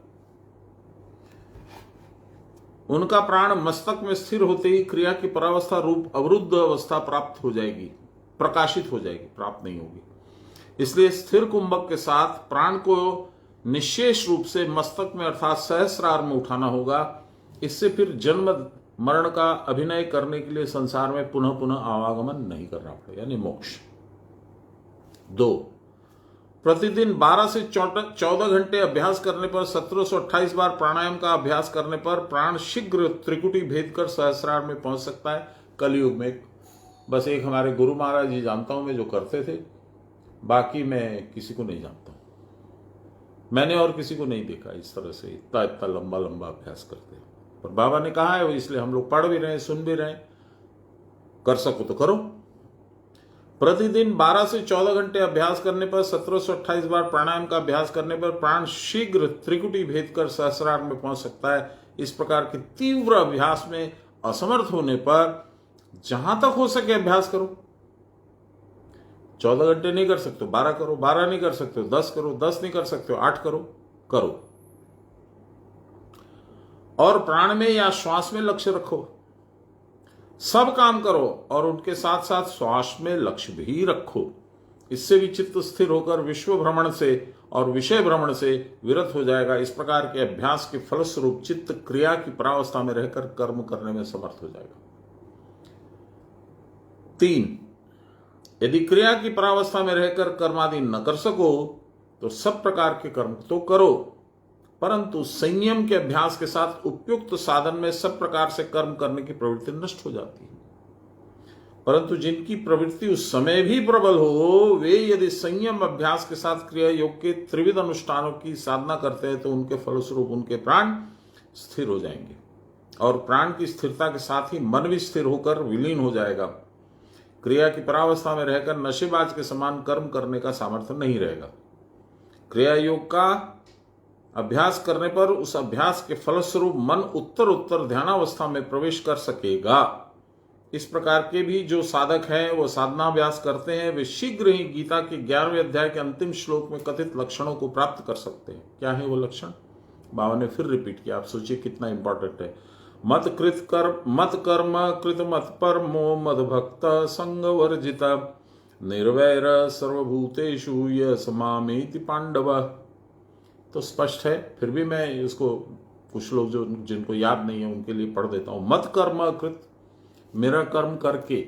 उनका प्राण मस्तक में स्थिर होते ही क्रिया की परावस्था रूप अवरुद्ध अवस्था प्राप्त हो जाएगी, प्रकाशित हो जाएगी, प्राप्त नहीं होगी। इसलिए स्थिर कुंभक के साथ प्राण को निशेष रूप से मस्तक में अर्थात सहस्रार में उठाना होगा। इससे फिर जन्म मरण का अभिनय करने के लिए संसार में पुनः पुनः आवागमन नहीं करना पड़ेगा, यानी मोक्ष। 2, प्रतिदिन 12 से 14 घंटे अभ्यास करने पर 1728 बार प्राणायाम का अभ्यास करने पर प्राण शीघ्र त्रिकुटी भेद कर सहस्रार में पहुंच सकता है। कलयुग में बस एक हमारे गुरु महाराज जी जानता हूं मैं जो करते थे, बाकी मैं किसी को नहीं जानता हूं। मैंने और किसी को नहीं देखा इस तरह से इतना इतना लंबा लंबा अभ्यास करते। पर बाबा ने कहा है, इसलिए हम लोग पढ़ भी रहे हैं, सुन भी रहे हैं। कर सको तो करो। प्रतिदिन 12 से 14 घंटे अभ्यास करने पर 1728 बार प्राणायाम का अभ्यास करने पर प्राण शीघ्र त्रिकुटी भेद कर सहस्रार में पहुंच सकता है। इस प्रकार के तीव्र अभ्यास में असमर्थ होने पर जहां तक हो सके अभ्यास करो। 14 घंटे नहीं कर सकते 12 करो, 12 नहीं कर सकते 10 करो, 10 नहीं कर सकते 8 करो, करो। और प्राण में या श्वास में लक्ष्य रखो, सब काम करो और उनके साथ साथ श्वास में लक्ष्य भी रखो। इससे भी चित्त स्थिर होकर विश्व भ्रमण से और विषय भ्रमण से विरत हो जाएगा। इस प्रकार के अभ्यास के फलस्वरूप चित्त क्रिया की परावस्था में रहकर कर्म करने में समर्थ हो जाएगा। 3, यदि क्रिया की परावस्था में रहकर कर्मादि न कर सको तो सब प्रकार के कर्म तो करो, परंतु संयम के अभ्यास के साथ उपयुक्त साधन में सब प्रकार से कर्म करने की प्रवृत्ति नष्ट हो जाती है। परंतु जिनकी प्रवृत्ति उस समय भी प्रबल हो, वे यदि संयम अभ्यास के साथ क्रिया योग के त्रिविध अनुष्ठानों की साधना करते हैं तो उनके फलस्वरूप उनके प्राण स्थिर हो जाएंगे और प्राण की स्थिरता के साथ ही मन भी स्थिर होकर विलीन हो जाएगा। क्रिया की परावस्था में रहकर नशेबाज के समान कर्म करने का सामर्थ्य नहीं रहेगा। क्रिया योग का अभ्यास करने पर उस अभ्यास के फलस्वरूप मन उत्तर उत्तर ध्यानावस्था में प्रवेश कर सकेगा। इस प्रकार के भी जो साधक हैं वो साधनाभ्यास करते हैं, वे शीघ्र ही गीता के 11वें अध्याय के अंतिम श्लोक में कथित लक्षणों को प्राप्त कर सकते हैं। क्या है वो लक्षण? बाबा ने फिर रिपीट किया, आप सोचिए कितना इंपॉर्टेंट है। मत कर्म कृत मत परमो मद भक्त संग वर्जित निर्वैर सर्वभूतेषु यस मामेति पांडव। तो स्पष्ट है, फिर भी मैं इसको कुछ लोग जो जिनको याद नहीं है उनके लिए पढ़ देता हूं। मत कर्म कृत, मेरा कर्म करके,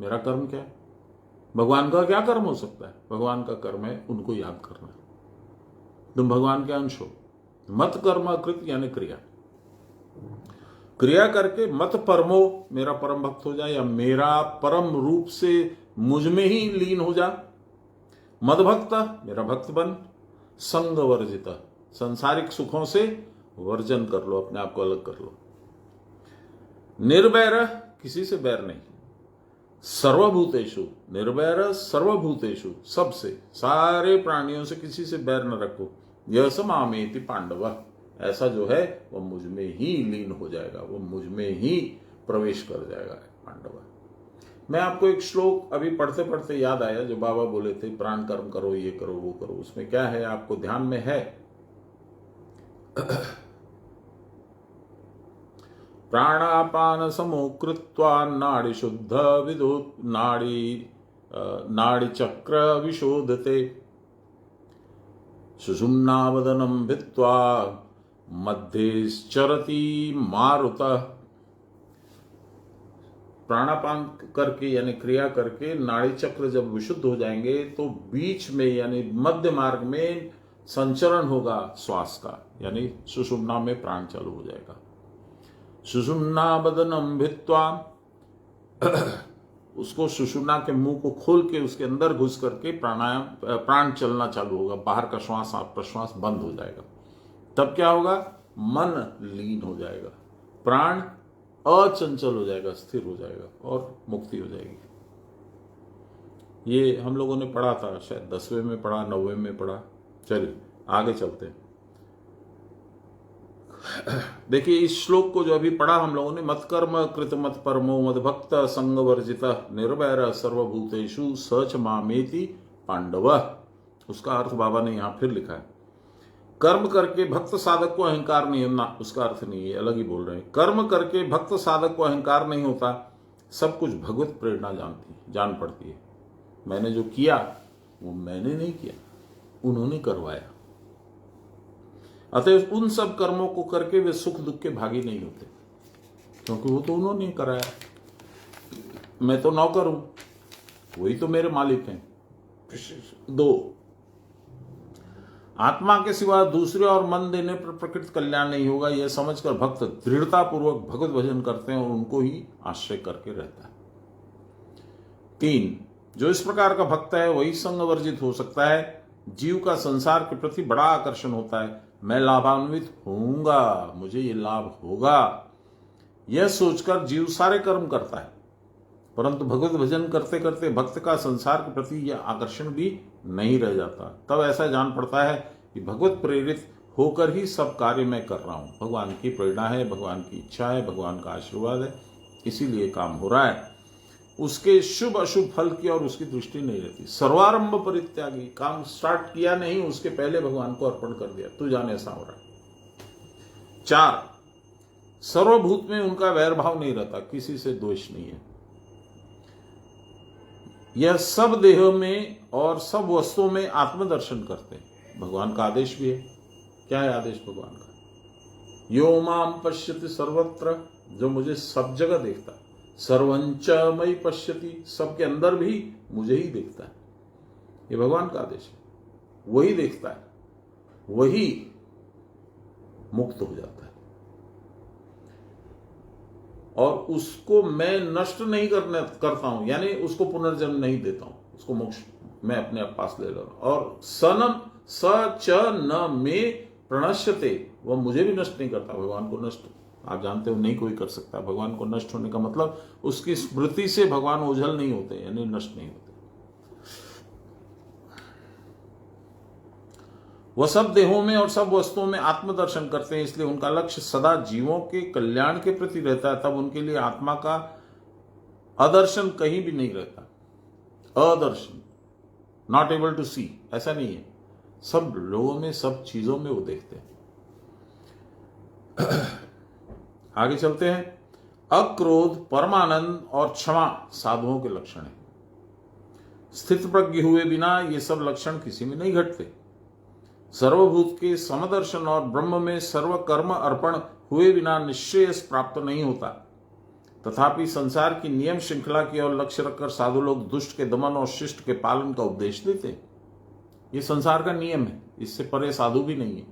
मेरा कर्म क्या है? भगवान का क्या कर्म हो सकता है? भगवान का कर्म है उनको याद करना, तुम भगवान के अंश हो। मत कर्म कृत यानी क्रिया, क्रिया करके मत परमो, मेरा परम भक्त हो जा या मेरा परम रूप से मुझ में ही लीन हो जा। मद भक्त, मेरा भक्त बन। संग वर्जित, सांसारिक सुखों से वर्जन कर लो, अपने आप को अलग कर लो। निर्वैर, किसी से बैर नहीं। सर्वभूतेषु, निर्वैर सर्वभूतेषु, सबसे, सारे प्राणियों से किसी से बैर न रखो। यस मामेति पांडव, ऐसा जो है वह मुझ में ही लीन हो जाएगा, वो मुझ में ही प्रवेश कर जाएगा पांडव। मैं आपको एक श्लोक अभी पढ़ते पढ़ते याद आया जो बाबा बोले थे, प्राण कर्म करो, ये करो वो करो। उसमें क्या है आपको ध्यान में है? प्राणापान समो कृत्वा नाड़ी शुद्ध विदो नाड़ी चक्र विशोधते सुषुम्नावदनं भित्वा मध्येश्चरति मारुतः। प्राणापान करके यानी क्रिया करके नाड़ी चक्र जब विशुद्ध हो जाएंगे तो बीच में यानी मध्य मार्ग में संचरण होगा श्वास का, यानी सुषुम्ना में प्राण चालू हो जाएगा। सुषुम्ना बदनम भित्वा, उसको सुषुम्ना के मुंह को खोल के उसके अंदर घुस करके प्राण चलना चालू होगा, बाहर का श्वास प्रश्वास बंद हो जाएगा। तब क्या होगा? मन लीन हो जाएगा, प्राण अचंचल हो जाएगा, स्थिर हो जाएगा और मुक्ति हो जाएगी। ये हम लोगों ने पढ़ा था, शायद 10वें में पढ़ा, 9वें में पढ़ा। चलिए आगे चलते हैं। देखिए इस श्लोक को जो अभी पढ़ा हम लोगों ने, मत कर्म कृत मत परमो मद भक्त संग वर्जित निर्वैर सर्वभूतेषु सच मामेति पांडव, उसका अर्थ बाबा ने यहां फिर लिखा है। कर्म करके भक्त साधक को अहंकार नहीं होना, उसका अर्थ नहीं है, अलग ही बोल रहे हैं। कर्म करके भक्त साधक को अहंकार नहीं होता, सब कुछ भगवत प्रेरणा जान पड़ती है। मैंने जो किया वो मैंने नहीं किया, उन्होंने करवाया। अतः उन सब कर्मों को करके वे सुख दुख के भागी नहीं होते, क्योंकि वो तो उन्होंने कराया। मैं तो नौकर हूं, वही तो मेरे मालिक हैं। 2, आत्मा के सिवा दूसरे और मन देने पर प्रकृत कल्याण नहीं होगा, यह समझकर भक्त दृढ़ता पूर्वक भगवत भजन करते हैं और उनको ही आश्रय करके रहता है। 3, जो इस प्रकार का भक्त है वही संग वर्जित हो सकता है। जीव का संसार के प्रति बड़ा आकर्षण होता है, मैं लाभान्वित होऊंगा, मुझे ये लाभ होगा, यह सोचकर जीव सारे कर्म करता है। परंतु भगवत भजन करते करते भक्त का संसार के प्रति यह आकर्षण भी नहीं रह जाता। तब ऐसा जान पड़ता है कि भगवत प्रेरित होकर ही सब कार्य मैं कर रहा हूं। भगवान की प्रेरणा है, भगवान की इच्छा है, भगवान का आशीर्वाद है, इसीलिए काम हो रहा है। उसके शुभ अशुभ फल की और उसकी दृष्टि नहीं रहती। सर्वारंभ परित्यागी, काम स्टार्ट किया नहीं उसके पहले भगवान को अर्पण कर दिया, तू जाने ऐसा हो रहा है। 4, सर्वभूत में उनका वैर भाव नहीं रहता, किसी से द्वेष नहीं है। यह सब देह में और सब वस्तुओं में आत्मदर्शन करते हैं। भगवान का आदेश भी है। क्या है आदेश भगवान का? यो माम पश्यति सर्वत्र, जो मुझे सब जगह देखता है। सर्वंच मयि पश्यति, सबके अंदर भी मुझे ही देखता है। ये भगवान का आदेश है। वही देखता है, वही मुक्त हो जाता है। और उसको मैं नष्ट नहीं करता हूं, यानी उसको पुनर्जन्म नहीं देता हूं, उसको मोक्ष मैं अपने आप पास ले रहा हूं। और सनम स च न में प्रणश्यते, वह मुझे भी नष्ट नहीं करता। भगवान को नष्ट आप जानते हो नहीं कोई कर सकता। भगवान को नष्ट होने का मतलब उसकी स्मृति से भगवान ओझल नहीं होते, यानी नष्ट नहीं होते। वह सब देहों में और सब वस्तुओं में आत्मदर्शन करते हैं, इसलिए उनका लक्ष्य सदा जीवों के कल्याण के प्रति रहता है। तब उनके लिए आत्मा का अदर्शन कहीं भी नहीं रहता। अदर्शन, नॉट एबल टू सी, ऐसा नहीं है। सब लोगों में, सब चीजों में वो देखते हैं। आगे चलते हैं। अक्रोध, परमानंद और क्षमा साधुओं के लक्षण हैं। स्थित प्रज्ञ हुए बिना ये सब लक्षण किसी में नहीं घटते। सर्वभूत के समदर्शन और ब्रह्म में सर्व कर्म अर्पण हुए बिना निश्रेयस प्राप्त नहीं होता। तथापि संसार की नियम श्रृंखला की ओर लक्ष्य रखकर साधु लोग दुष्ट के दमन और शिष्ट के पालन का उपदेश देते हैं। ये संसार का नियम है, इससे परे साधु भी नहीं है।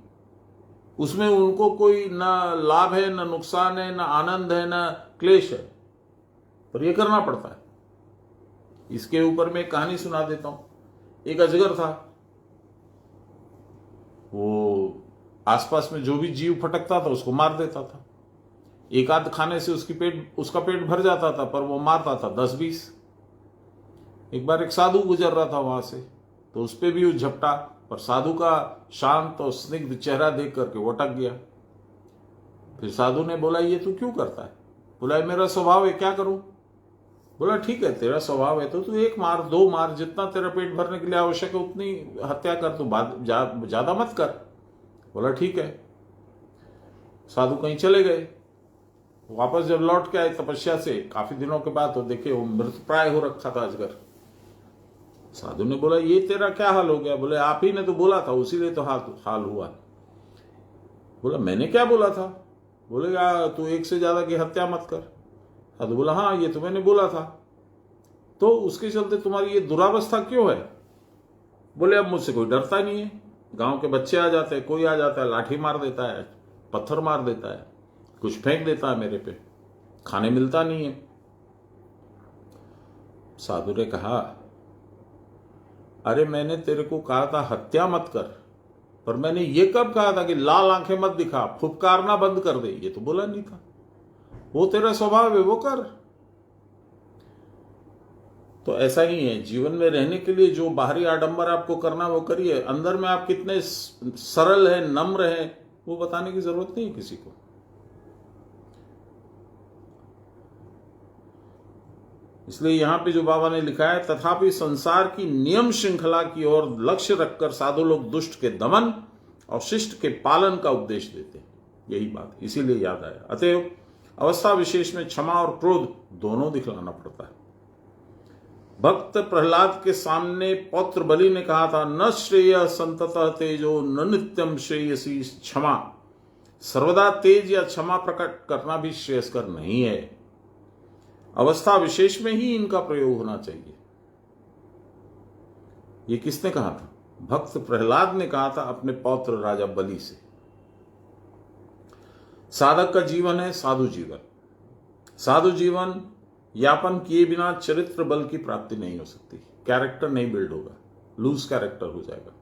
उसमें उनको कोई न लाभ है, न नुकसान है, न आनंद है, न क्लेश है, पर यह करना पड़ता है। इसके ऊपर मैं कहानी सुना देता हूं। एक अजगर था, वो आसपास में जो भी जीव फटकता था उसको मार देता था। एक आध खाने से उसका पेट भर जाता था, पर वो मारता था 10-20। एक बार एक साधु गुजर रहा था वहां से, तो उस पर भी वो झपटा, पर साधु का शांत और स्निग्ध चेहरा देख करके वो अटक गया। फिर साधु ने बोला, ये तू क्यों करता है? बोला, मेरा स्वभाव है, क्या करूं? बोला, ठीक है, तेरा स्वभाव है तो तू 1 मार, 2 मार, जितना तेरा पेट भरने के लिए आवश्यक है उतनी हत्या कर, तू ज्यादा मत कर। बोला, ठीक है। साधु कहीं चले गए। वापस जब लौट के आए तपस्या से काफी दिनों के बाद, तो देखे वो मृतप्राय हो रखा था अजगर। साधु ने बोला, ये तेरा क्या हाल हो गया? बोले, आप ही ने तो बोला था, उसीलिए तो हाल हुआ। बोला, मैंने क्या बोला था? बोलेगा, तू 1 से ज्यादा की हत्या मत कर। साधु बोला, हाँ, ये तो मैंने बोला था, तो उसके चलते तुम्हारी ये दुरावस्था क्यों है? बोले, अब मुझसे कोई डरता नहीं है। गांव के बच्चे आ जाते हैं, कोई आ जाता है, लाठी मार देता है, पत्थर मार देता है, कुछ फेंक देता है मेरे पे, खाने मिलता नहीं है। साधु ने कहा, अरे मैंने तेरे को कहा था हत्या मत कर, पर मैंने ये कब कहा था कि लाल आंखें मत दिखा, फुफकारना बंद कर दे? ये तो बोला नहीं था। वो तेरा स्वभाव है, वो कर। तो ऐसा ही है, जीवन में रहने के लिए जो बाहरी आडंबर आपको करना वो करिए, अंदर में आप कितने सरल हैं, नम्र हैं, वो बताने की जरूरत नहीं है किसी को। इसलिए यहां पे जो बाबा ने लिखा है, तथापि संसार की नियम श्रृंखला की ओर लक्ष्य रखकर साधु लोग दुष्ट के दमन और शिष्ट के पालन का उपदेश देते हैं। यही बात इसीलिए याद आया। अतएव अवस्था विशेष में क्षमा और क्रोध दोनों दिखलाना पड़ता है। भक्त प्रहलाद के सामने पौत्र बलि ने कहा था, न श्रेय संततः तेजो न नित्यम श्रेयसी क्षमा। सर्वदा तेज या क्षमा प्रकट करना भी श्रेयस्कर नहीं है। अवस्था विशेष में ही इनका प्रयोग होना चाहिए। ये किसने कहा था? भक्त प्रहलाद ने कहा था अपने पौत्र राजा बलि से। साधक का जीवन है साधु जीवन। साधु जीवन यापन किए बिना चरित्र बल की प्राप्ति नहीं हो सकती। कैरेक्टर नहीं बिल्ड होगा, लूज कैरेक्टर हो जाएगा।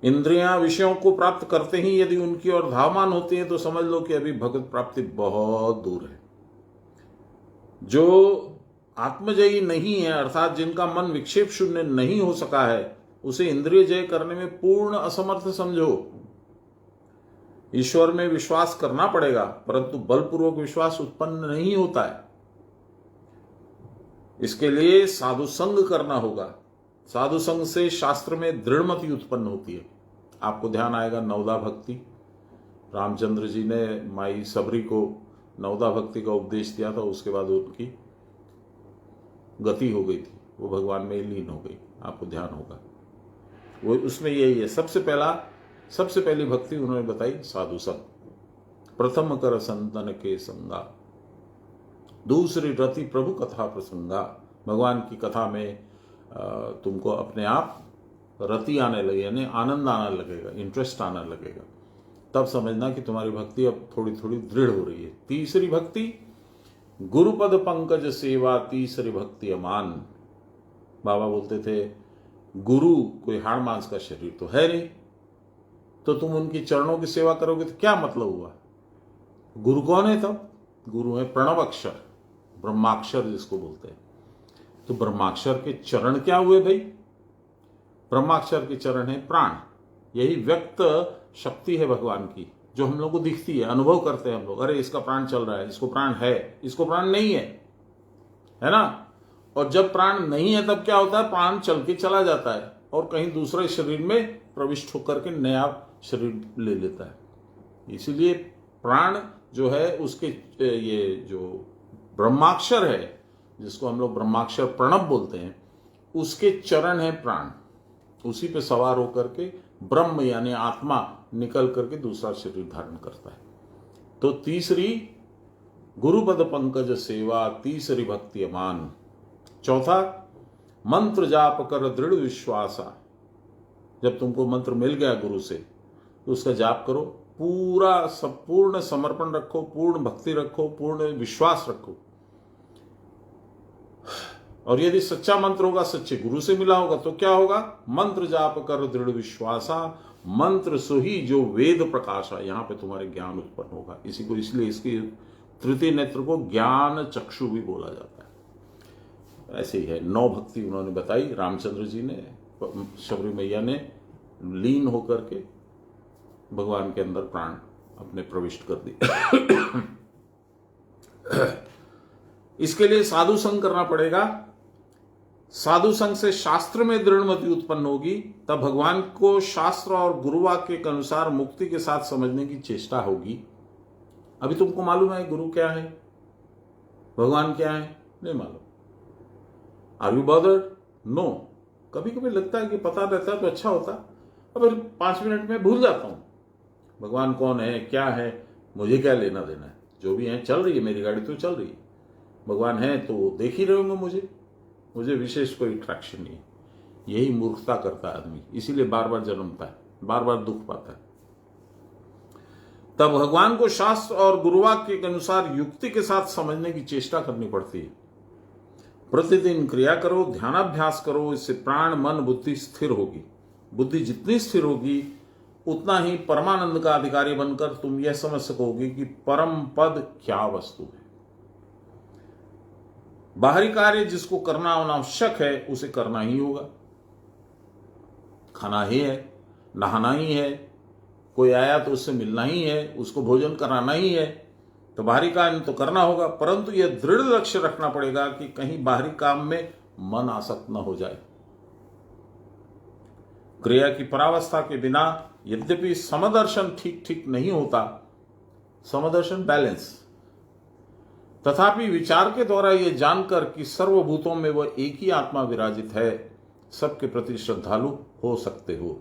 इंद्रियां विषयों को प्राप्त करते ही यदि उनकी ओर धावमान होती है तो समझ लो कि अभी भगवत प्राप्ति बहुत दूर है। जो आत्मजयी नहीं है, अर्थात जिनका मन विक्षेप शून्य नहीं हो सका है, उसे इंद्रिय जय करने में पूर्ण असमर्थ समझो। ईश्वर में विश्वास करना पड़ेगा, परंतु बलपूर्वक विश्वास उत्पन्न नहीं होता है। इसके लिए साधु संग करना होगा। साधु संग से शास्त्र में दृढ़मति उत्पन्न होती है। आपको ध्यान आएगा नवदा भक्ति, रामचंद्र जी ने माई सबरी को नवदा भक्ति का उपदेश दिया था, उसके बाद उनकी गति हो गई थी, वो भगवान में लीन हो गई। आपको ध्यान होगा वो उसमें यही है। सबसे पहली भक्ति उन्होंने बताई साधु संग। प्रथम कर संतन के संगा, दूसरी रति प्रभु कथा प्रसंगा। भगवान की कथा में तुमको अपने आप रति आने लगे, यानी आनंद आने लगेगा, इंटरेस्ट आने लगेगा। तब समझना कि तुम्हारी भक्ति अब थोड़ी थोड़ी दृढ़ हो रही है। तीसरी भक्ति गुरुपद पंकज सेवा, तीसरी भक्ति अमान। बाबा बोलते थे गुरु कोई हाड़ मांस का शरीर तो है नहीं, तो तुम उनकी चरणों की सेवा करोगे तो क्या मतलब हुआ? गुरु कौन है तब? गुरु है प्रणव अक्षर, ब्रह्माक्षर जिसको बोलते हैं। तो ब्रह्माक्षर के चरण क्या हुए भाई? ब्रह्माक्षर के चरण है प्राण। यही व्यक्त शक्ति है भगवान की, जो हम लोग को दिखती है, अनुभव करते हैं हम लोग। अरे इसका प्राण चल रहा है, इसको प्राण है, इसको प्राण नहीं है ना? और जब प्राण नहीं है तब क्या होता है? प्राण चल के चला जाता है और कहीं दूसरे शरीर में प्रविष्ट होकर के नया शरीर ले लेता है। इसीलिए प्राण जो है उसके ये जो ब्रह्माक्षर है, जिसको हम लोग ब्रह्माक्षर प्रणव बोलते हैं, उसके चरण है प्राण। उसी पे सवार होकर के ब्रह्म यानी आत्मा निकल करके दूसरा शरीर धारण करता है। तो तीसरी गुरुपद पंकज सेवा, तीसरी भक्ति अमान। चौथा मंत्र जाप कर दृढ़ विश्वासा। जब तुमको मंत्र मिल गया गुरु से तो उसका जाप करो, पूरा संपूर्ण समर्पण रखो, पूर्ण भक्ति रखो, पूर्ण विश्वास रखो। और यदि सच्चा मंत्र होगा, सच्चे गुरु से मिला होगा, तो क्या होगा? मंत्र जाप कर दृढ़ विश्वासा, मंत्र सुही जो वेद प्रकाशा। यहां पे तुम्हारे ज्ञान उत्पन्न होगा। इसी को इसलिए इसकी तृतीय नेत्र को ज्ञान चक्षु भी बोला जाता है। ऐसे ही है। 9 भक्ति उन्होंने बताई रामचंद्र जी ने, शबरी मैया ने लीन होकर के भगवान के अंदर प्राण अपने प्रविष्ट कर दिए। इसके लिए साधु संग करना पड़ेगा। साधु संग से शास्त्र में दृढ़मति उत्पन्न होगी, तब भगवान को शास्त्र और गुरुवाक्य के अनुसार मुक्ति के साथ समझने की चेष्टा होगी। अभी तुमको मालूम है गुरु क्या है, भगवान क्या है? नहीं मालूम। Are you bothered? नो। कभी कभी लगता है कि पता रहता तो अच्छा होता, अब 5 मिनट में भूल जाता हूं भगवान कौन है, क्या है, मुझे क्या लेना देना है। जो भी है चल रही है, मेरी गाड़ी तो चल रही है। भगवान है तो देख ही रहे होंगे, मुझे विशेष कोई अट्रैक्शन नहीं है। यही मूर्खता करता है आदमी, इसीलिए बार बार जन्मता है, बार बार दुख पाता है। तब भगवान को शास्त्र और गुरुवाक्य के अनुसार युक्ति के साथ समझने की चेष्टा करनी पड़ती है। प्रतिदिन क्रिया करो, ध्यानाभ्यास करो, इससे प्राण मन बुद्धि स्थिर होगी। बुद्धि जितनी स्थिर होगी उतना ही परमानंद का अधिकारी बनकर तुम यह समझ सकोगे कि परम पद क्या वस्तु है। बाहरी कार्य जिसको करना अनावश्यक है उसे करना ही होगा। खाना ही है, नहाना ही है, कोई आया तो उससे मिलना ही है, उसको भोजन कराना ही है, तो बाहरी काम तो करना होगा। परंतु यह दृढ़ लक्ष्य रखना पड़ेगा कि कहीं बाहरी काम में मन आसक्त न हो जाए। क्रिया की परावस्था के बिना यद्यपि समदर्शन ठीक नहीं होता, समदर्शन बैलेंस, तथापि विचार के द्वारा यह जानकर कि सर्वभूतों में वह एक ही आत्मा विराजित है, सबके प्रति श्रद्धालु हो सकते हो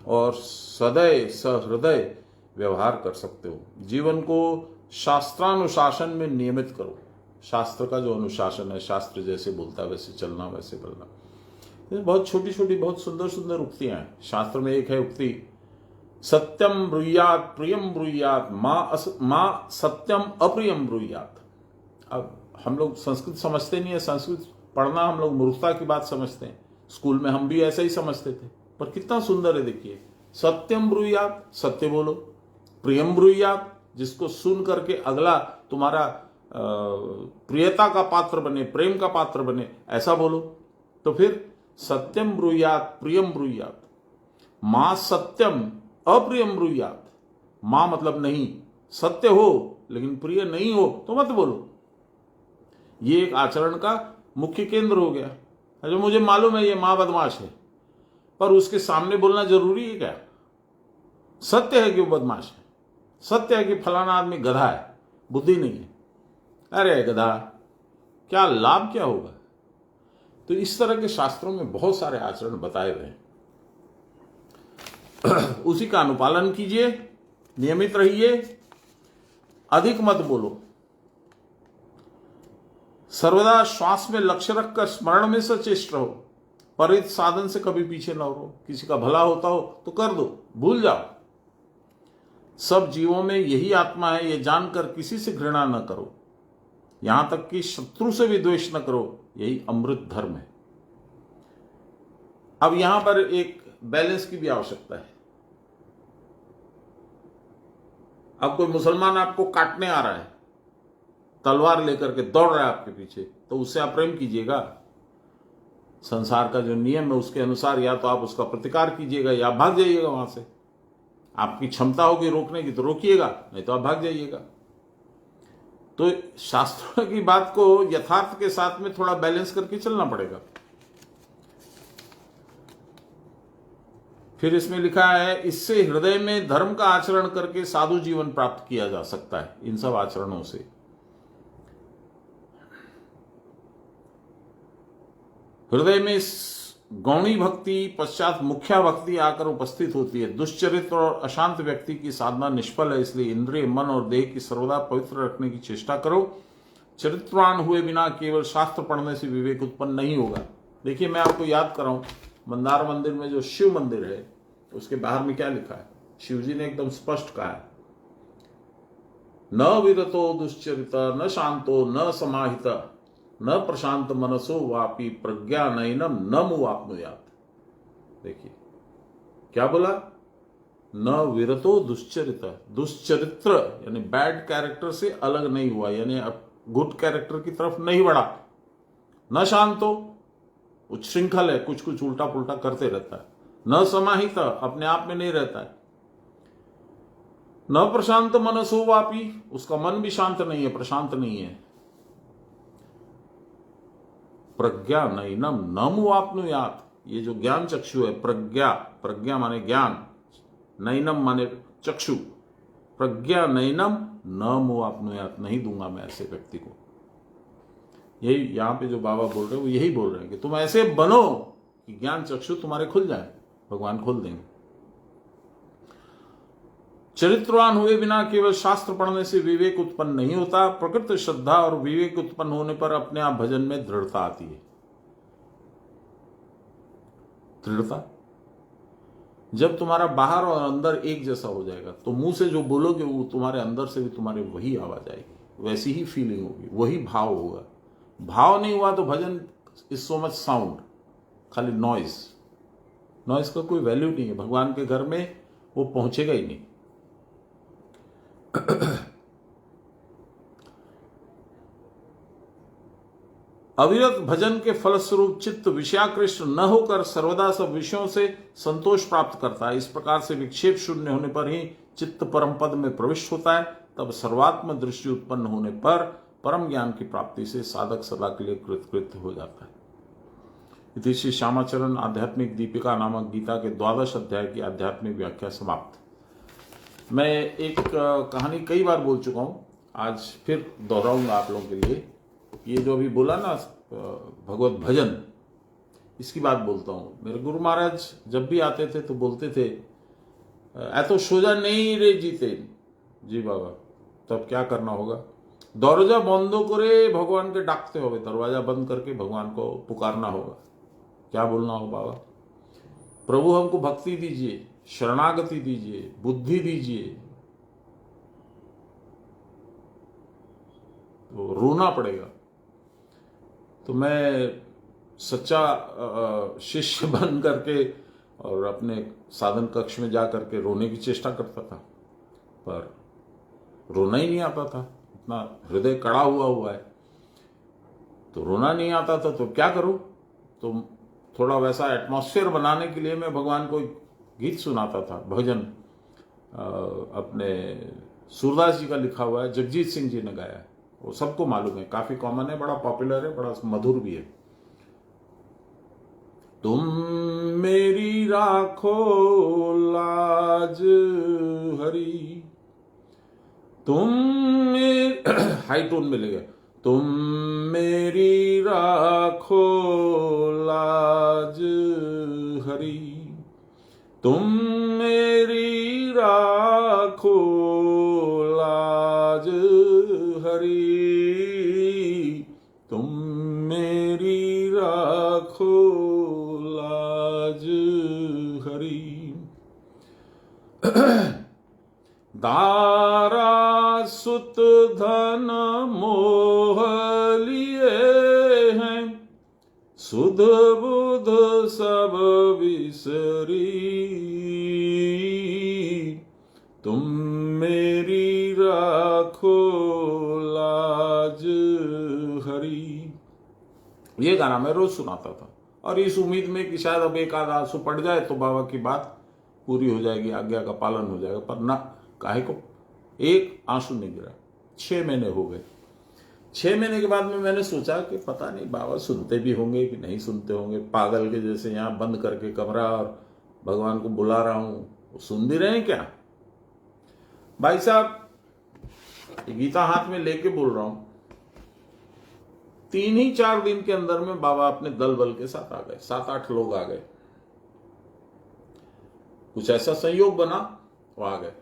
और सदैव सहृदय व्यवहार कर सकते हो। जीवन को शास्त्रानुशासन में नियमित करो। शास्त्र का जो अनुशासन है, शास्त्र जैसे बोलता है वैसे चलना, वैसे बोलना। बहुत छोटी छोटी बहुत सुंदर सुंदर उक्तियां हैं शास्त्र में। एक है उक्ति, सत्यम ब्रूयात प्रियम ब्रूयात, माँ सत्यम अप्रियम ब्रूयात। अब हम लोग संस्कृत समझते नहीं है, संस्कृत पढ़ना हम लोग मूर्खता की बात समझते हैं। स्कूल में हम भी ऐसा ही समझते थे, पर कितना सुंदर है देखिए। सत्यम ब्रूयात, सत्य बोलो। प्रियम ब्रूयात, जिसको सुन करके अगला तुम्हारा प्रियता का पात्र बने, प्रेम का पात्र बने, ऐसा बोलो। तो फिर सत्यम ब्रूयात प्रियम ब्रूयात, मां सत्यम अप्रियम ब्रूयात। मां मतलब नहीं, सत्य हो लेकिन प्रिय नहीं हो तो मत बोलो। ये एक आचरण का मुख्य केंद्र हो गया। जो मुझे मालूम है ये मां बदमाश है, पर उसके सामने बोलना जरूरी है क्या? सत्य है कि वो बदमाश है, सत्य है कि फलाना आदमी गधा है, बुद्धि नहीं है, अरे गधा, क्या लाभ क्या होगा? तो इस तरह के शास्त्रों में बहुत सारे आचरण बताए हुए हैं। उसी का अनुपालन कीजिए, नियमित रहिए, अधिक मत बोलो, सर्वदा श्वास में लक्ष्य रखकर स्मरण में सचेष्ट रहो, परित साधन से कभी पीछे न रहो। किसी का भला होता हो तो कर दो, भूल जाओ। सब जीवों में यही आत्मा है, यह जानकर किसी से घृणा न करो, यहां तक कि शत्रु से भी द्वेष न करो, यही अमृत धर्म है। अब यहां पर एक बैलेंस की भी आवश्यकता है। अब कोई मुसलमान आपको काटने आ रहा है, तलवार लेकर के दौड़ रहा है आपके पीछे, तो उससे आप प्रेम कीजिएगा? संसार का जो नियम है उसके अनुसार या तो आप उसका प्रतिकार कीजिएगा या भाग जाइएगा वहां से। आपकी क्षमता होगी रोकने की तो रोकिएगा, नहीं तो आप भाग जाइएगा। तो शास्त्रों की बात को यथार्थ के साथ में थोड़ा बैलेंस करके चलना पड़ेगा। फिर इसमें लिखा है, इससे हृदय में धर्म का आचरण करके साधु जीवन प्राप्त किया जा सकता है। इन सब आचरणों से हृदय में गौणी भक्ति पश्चात मुख्या भक्ति आकर उपस्थित होती है। दुष्चरित्र और अशांत व्यक्ति की साधना निष्फल है, इसलिए इंद्रिय, मन और देह की सर्वदा पवित्र रखने की चेष्टा करो। चरित्रवान हुए बिना केवल शास्त्र पढ़ने से विवेक उत्पन्न नहीं होगा। देखिए, मैं आपको याद कराऊं, मंदार मंदिर में जो शिव मंदिर है उसके बाहर में क्या लिखा है? शिव जी ने एकदम स्पष्ट कहा है, न विरतो दुश्चरित, न शांतो, न समाहित, न प्रशांत मनसो वापी प्रज्ञा नयनम न मुआप्नुयात। देखिए क्या बोला? न विरतो दुश्चरित, दुश्चरित्र यानी बैड कैरेक्टर से अलग नहीं हुआ, यानी अब गुड कैरेक्टर की तरफ नहीं बढ़ा। न शांतो, उच्छृंखल है, कुछ कुछ उल्टा पुल्टा करते रहता है। न समाहित, अपने आप में नहीं रहता है। न प्रशांत मनसो वापी, उसका मन भी शांत नहीं है, प्रशांत नहीं है। प्रज्ञा नयनम न मुआप्नुयात, ये जो ज्ञान चक्षु है, प्रज्ञा, प्रज्ञा माने ज्ञान, नयनम माने चक्षु, प्रज्ञा नयनम न मुआप्नुयात, नहीं दूंगा मैं ऐसे व्यक्ति को। यही यहां पे जो बाबा बोल रहे हैं वो यही बोल रहे हैं कि तुम ऐसे बनो कि ज्ञान चक्षु तुम्हारे खुल जाए, भगवान खोल देंगे। चरित्रवान हुए बिना केवल शास्त्र पढ़ने से विवेक उत्पन्न नहीं होता। प्रकृत श्रद्धा और विवेक उत्पन्न होने पर अपने आप भजन में दृढ़ता आती है। दृढ़ता जब तुम्हारा बाहर और अंदर एक जैसा हो जाएगा तो मुंह से जो बोलोगे वो तुम्हारे अंदर से भी तुम्हारे वही आवाज आएगी, वैसी ही फीलिंग होगी, वही भाव होगा। भाव नहीं हुआ तो भजन इज सो मच साउंड, खाली नॉइज। नॉइज का कोई वैल्यू नहीं है, भगवान के घर में वो पहुंचेगा ही नहीं। अविरत भजन के फलस्वरूप चित्त विषयाकृष्ट न होकर सर्वदा सब विषयों से संतोष प्राप्त करता है। इस प्रकार से विक्षेप शून्य होने पर ही चित्त परम पद में प्रविष्ट होता है। तब सर्वात्म दृष्टि उत्पन्न होने पर परम ज्ञान की प्राप्ति से साधक सदा के लिए कृतकृत्य हो जाता है। इति श्री श्यामाचरण आध्यात्मिक दीपिका नामक गीता के 12 अध्याय की आध्यात्मिक व्याख्या समाप्त। मैं एक कहानी कई बार बोल चुका हूं, आज फिर दोहराऊंगा आप लोगों के लिए। ये जो अभी बोला ना भगवत भजन, इसकी बात बोलता हूं। मेरे गुरु महाराज जब भी आते थे तो बोलते थे, तो सोजा नहीं रे जीते जी बाबा, तब क्या करना होगा? दरवाजा बंद करे भगवान के डाकते होगे, दरवाजा बंद करके भगवान को पुकारना होगा। क्या बोलना हो बाबा? प्रभु हमको भक्ति दीजिए, शरणागति दीजिए, बुद्धि दीजिए। तो रोना पड़ेगा। तो मैं सच्चा शिष्य बन करके और अपने साधन कक्ष में जा करके रोने की चेष्टा करता था, पर रोना ही नहीं आता था। इतना हृदय कड़ा हुआ है तो रोना नहीं आता था, तो क्या करूं? तो थोड़ा वैसा एटमॉस्फेयर बनाने के लिए मैं भगवान को गीत सुनाता था, भजन। अपने सूरदास जी का लिखा हुआ है, जगजीत सिंह जी ने गाया है, वो सबको मालूम है, काफी कॉमन है, बड़ा पॉपुलर है, बड़ा मधुर भी है। तुम मेरी राखो लाज हरी, तुम हाई टोन में ले गया, तुम मेरी राखो लाज हरी, तुम मेरी राखो लाज हरी, तुम मेरी राखो लाज हरी। दारा सुत धन मोह लिए हैं, सुध बुध सब विसरी, तुम मेरी राखो लाज हरी। ये गाना मैं रोज सुनाता था और इस उम्मीद में कि शायद अब एक आध आंसू पड़ जाए तो बाबा की बात पूरी हो जाएगी, आज्ञा का पालन हो जाएगा, पर ना, काहे को एक आंसू नहीं गिरा। 6 महीने हो गए। 6 महीने के बाद में मैंने सोचा कि पता नहीं बाबा सुनते भी होंगे कि नहीं सुनते होंगे, पागल के जैसे यहाँ बंद करके कमरा और भगवान को बुला रहा हूं, वो सुन भी रहे हैं क्या। भाई साहब, गीता हाथ में लेके बोल रहा हूं, 3 ही 4 दिन के अंदर में बाबा अपने दल बल के साथ आ गए, 7-8 लोग आ गए। कुछ ऐसा संयोग बना, वो आ गए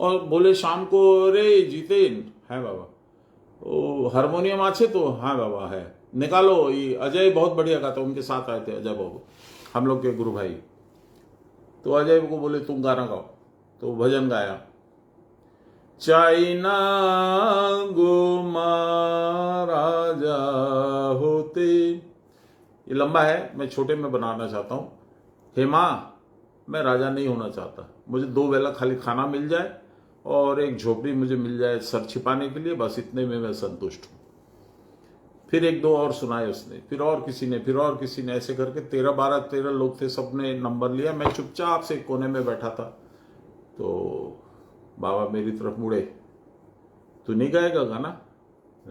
और बोले शाम को, रे जीतेन है बाबा, ओ हारमोनियम आछे तो, हाँ बाबा है, निकालो, ये अजय बहुत बढ़िया गाता, उनके साथ आए थे अजय बाबू, हम लोग के गुरु भाई। तो अजय को बोले तुम गाना गाओ, तो भजन गाया, चाइना गो महाराजा होते। ये लंबा है, मैं छोटे में बनाना चाहता हूं। हे माँ, मैं राजा नहीं होना चाहता, मुझे 2 वेला खाली खाना मिल जाए और एक झोपड़ी मुझे मिल जाए सर छिपाने के लिए, बस इतने में मैं संतुष्ट हूं। फिर 1-2 और सुनाए उसने, फिर और किसी ने, फिर और किसी ने, ऐसे करके 13 लोग थे, सबने नंबर लिया। मैं चुपचाप से कोने में बैठा था। तो बाबा मेरी तरफ मुड़े, तू नहीं गाएगा गाना?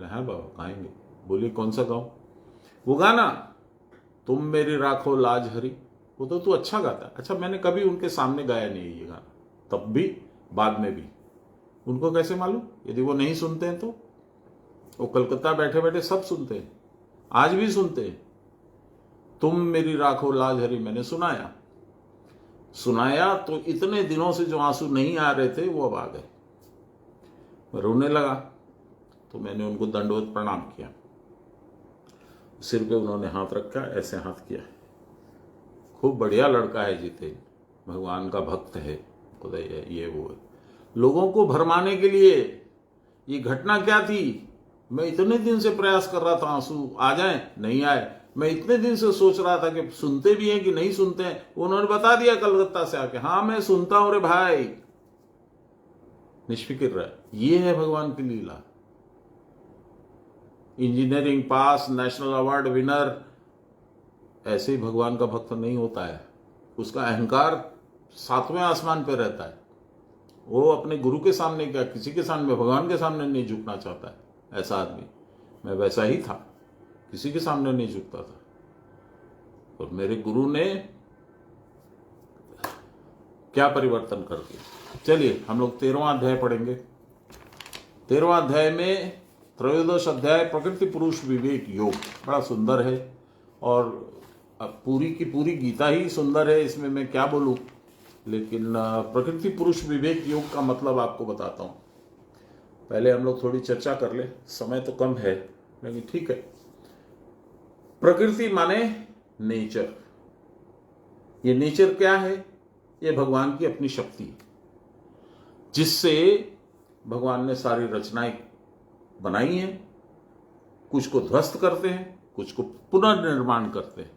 हाँ बाबा गाएंगे। बोलिए कौन सा गाऊं? वो गाना तुम मेरी राखो लाज हरी, वो तो तू अच्छा गाता है। अच्छा, मैंने कभी उनके सामने गाया नहीं ये गाना, तब भी बाद में भी। उनको कैसे मालूम? यदि वो नहीं सुनते हैं तो वो कलकत्ता बैठे बैठे सब सुनते हैं, आज भी सुनते हैं। तुम मेरी राखो लाज हरी मैंने सुनाया तो इतने दिनों से जो आंसू नहीं आ रहे थे वो अब आ गए। मैं रोने लगा तो मैंने उनको दंडवत प्रणाम किया। सिर पे उन्होंने हाथ रखा, ऐसे हाथ किया। खूब बढ़िया लड़का है जितेन, भगवान का भक्त है, खुदाई है, ये वो है। लोगों को भरमाने के लिए ये घटना क्या थी? मैं इतने दिन से प्रयास कर रहा था आंसू आ जाए, नहीं आए। मैं इतने दिन से सोच रहा था कि सुनते भी हैं कि नहीं सुनते हैं। उन्होंने बता दिया कलकत्ता से आके, हाँ मैं सुनता हूं रे भाई, निष्फिक्र रहे। ये है भगवान की लीला। Engineering pass, national award winner, ऐसे ही भगवान का भक्त नहीं होता है। उसका अहंकार 7वें आसमान पे रहता है। वो अपने गुरु के सामने क्या, किसी के सामने, भगवान के सामने नहीं झुकना चाहता है ऐसा आदमी। मैं वैसा ही था, किसी के सामने नहीं झुकता था। और मेरे गुरु ने क्या परिवर्तन कर दिया। चलिए हम लोग 13वां अध्याय पढ़ेंगे। 13वां अध्याय में त्रयोदश अध्याय प्रकृति पुरुष विवेक योग, बड़ा सुंदर है। और अब पूरी की पूरी गीता ही सुंदर है, इसमें मैं क्या बोलूं। लेकिन प्रकृति पुरुष विवेक योग का मतलब आपको बताता हूं। पहले हम लोग थोड़ी चर्चा कर ले, समय तो कम है लेकिन ठीक है। प्रकृति माने नेचर। ये नेचर क्या है? ये भगवान की अपनी शक्ति है, जिससे भगवान ने सारी रचनाएं बनाई हैं। कुछ को ध्वस्त करते हैं, कुछ को पुनर्निर्माण करते हैं।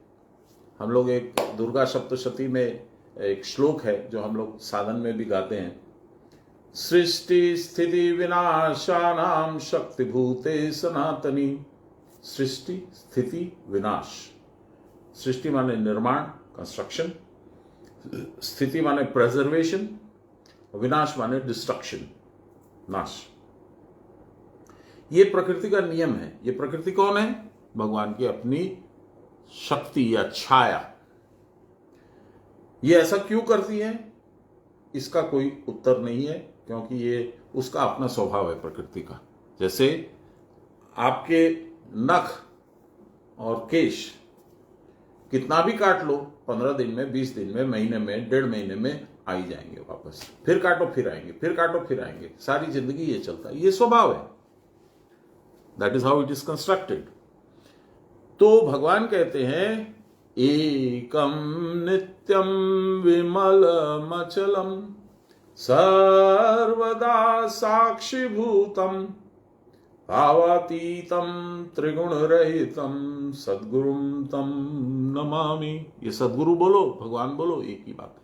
हम लोग एक दुर्गा सप्तशती में एक श्लोक है जो हम लोग साधन में भी गाते हैं, सृष्टि स्थिति विनाशानाम शक्ति भूते सनातनी। सृष्टि स्थिति विनाश। सृष्टि माने निर्माण, कंस्ट्रक्शन। स्थिति माने प्रेजर्वेशन, विनाश माने डिस्ट्रक्शन, नाश। ये प्रकृति का नियम है। ये प्रकृति कौन है? भगवान की अपनी शक्ति या छाया। ये ऐसा क्यों करती है, इसका कोई उत्तर नहीं है, क्योंकि ये उसका अपना स्वभाव है प्रकृति का। जैसे आपके नख और केश कितना भी काट लो, 15 दिन में, 20 दिन में, महीने में, 1.5 महीने में आ ही जाएंगे वापस। फिर काटो फिर आएंगे, फिर काटो फिर आएंगे। सारी जिंदगी ये चलता है, ये स्वभाव है। That is how it is constructed. तो भगवान कहते हैं एकम नित्यम विमलमचलम सर्वदा साक्षिभूतम भावातीतम त्रिगुण रहितम सद्गुरुम तम नमामि। ये सद्गुरु बोलो, भगवान बोलो, एक ही बात है।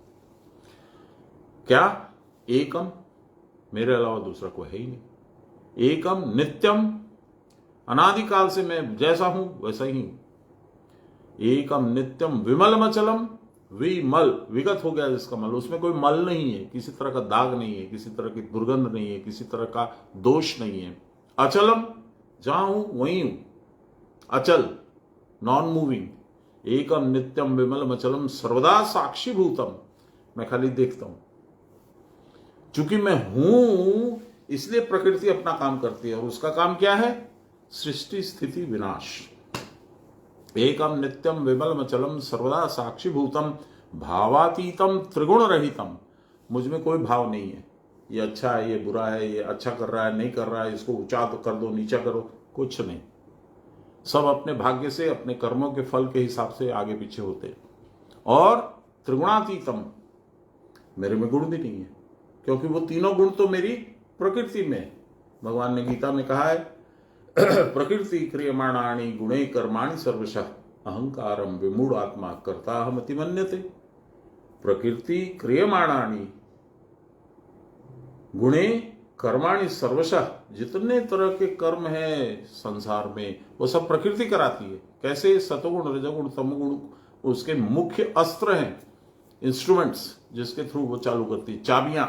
क्या? एकम, मेरे अलावा दूसरा कोई है ही नहीं। एकम नित्यम, अनादिकाल से मैं जैसा हूं वैसा ही हूं। एकम नित्यम विमलमचलम, विमल विगत हो गया जिसका मल, उसमें कोई मल नहीं है, किसी तरह का दाग नहीं है, किसी तरह की दुर्गंध नहीं है, किसी तरह का दोष नहीं है। अचलम, जहां हूं वहीं हूं, अचल, नॉन मूविंग। एकम नित्यम विमलम अचलम सर्वदा साक्षीभूतम, मैं खाली देखता हूं। चूंकि मैं हूं इसलिए प्रकृति अपना काम करती है, और उसका काम क्या है? सृष्टि स्थिति विनाश। एकम नित्यम विमलम अचलम सर्वदा साक्षीभूतम भावातीतम त्रिगुण रहितम, मुझ में कोई भाव नहीं है, ये अच्छा है, ये बुरा है, ये अच्छा कर रहा है, नहीं कर रहा है, इसको ऊंचा कर दो, नीचा करो, कुछ नहीं। सब अपने भाग्य से, अपने कर्मों के फल के हिसाब से आगे पीछे होते। और त्रिगुणातीतम, मेरे में गुण भी नहीं है, क्योंकि वो तीनों गुण तो मेरी प्रकृति में है। भगवान ने गीता में कहा है प्रकृति क्रियमाणानि गुणे कर्माणि सर्वशः अहंकारम विमूढ़ आत्मा कर्ता हमति मन्यते। प्रकृति क्रियमाणानि गुणे कर्माणि सर्वशः, जितने तरह के कर्म हैं संसार में वो सब प्रकृति कराती है। कैसे? सतोगुण, रजोगुण, तमोगुण उसके मुख्य अस्त्र हैं, इंस्ट्रूमेंट्स जिसके थ्रू वो चालू करती है, चाबियां।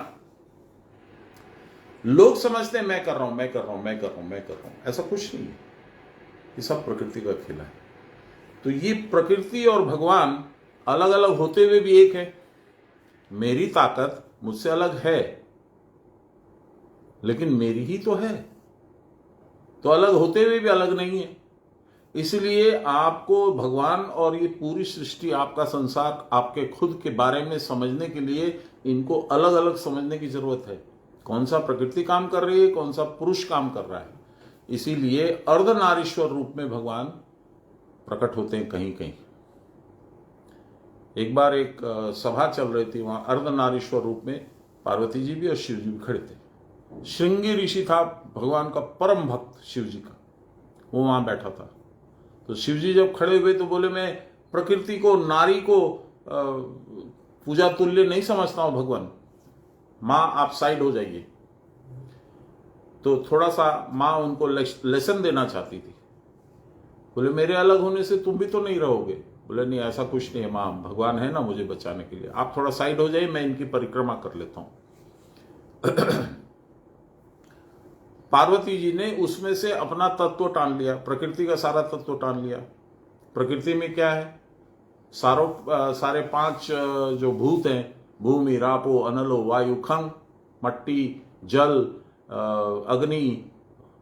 लोग समझते हैं मैं कर रहा हूं, मैं कर रहा हूं, मैं कर रहा हूं, मैं कर रहा हूं, ऐसा कुछ नहीं है। ये सब प्रकृति का खेला है। तो ये प्रकृति और भगवान अलग अलग होते हुए भी एक है। मेरी ताकत मुझसे अलग है, लेकिन मेरी ही तो है, तो अलग होते हुए भी अलग नहीं है। इसलिए आपको भगवान और ये पूरी सृष्टि, आपका संसार, आपके खुद के बारे में समझने के लिए इनको अलग अलग समझने की जरूरत है। कौन सा प्रकृति काम कर रही है, कौन सा पुरुष काम कर रहा है। इसीलिए अर्धनारीश्वर रूप में भगवान प्रकट होते हैं कहीं कहीं। एक बार एक सभा चल रही थी, वहां अर्धनारीश्वर रूप में पार्वती जी भी और शिव जी भी खड़े थे। श्रृंगी ऋषि था भगवान का परम भक्त शिव जी का, वो वहां बैठा था। तो शिव जी जब खड़े हुए तो बोले, मैं प्रकृति को, नारी को पूजा तुल्य नहीं समझता हूं भगवान, मां आप साइड हो जाइए। तो थोड़ा सा मां उनको लेसन देना चाहती थी। बोले मेरे अलग होने से तुम भी तो नहीं रहोगे। बोले नहीं, ऐसा कुछ नहीं है मां, भगवान है ना मुझे बचाने के लिए, आप थोड़ा साइड हो जाइए, मैं इनकी परिक्रमा कर लेता हूं। पार्वती जी ने उसमें से अपना तत्व टान लिया, प्रकृति का सारा तत्व टान लिया। प्रकृति में क्या है? सारे 5 जो भूत हैं, भूमि, रापो, अनलो, वायु, खंग, मट्टी, जल, अग्नि,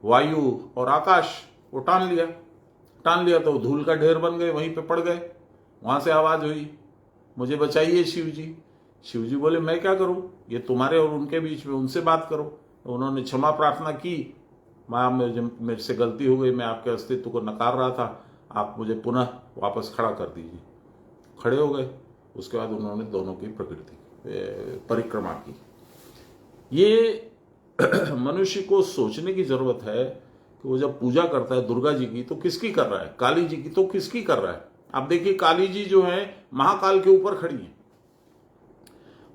वायु और आकाश, वो टान लिया तो धूल का ढेर बन गए, वहीं पे पड़ गए। वहां से आवाज हुई, मुझे बचाइए शिव जी। शिव जी बोले मैं क्या करूं, ये तुम्हारे और उनके बीच में, उनसे बात करो। तो उन्होंने क्षमा प्रार्थना की, मां मेरे से गलती हो गई, मैं आपके अस्तित्व को नकार रहा था, आप मुझे पुनः वापस खड़ा कर दीजिए। खड़े हो गए। उसके बाद उन्होंने दोनों की प्रकृति परिक्रमा की। ये मनुष्य को सोचने की जरूरत है कि वो जब पूजा करता है दुर्गा जी की तो किसकी कर रहा है, काली जी की तो किसकी कर रहा है। आप देखिए काली जी जो है महाकाल के ऊपर खड़ी है।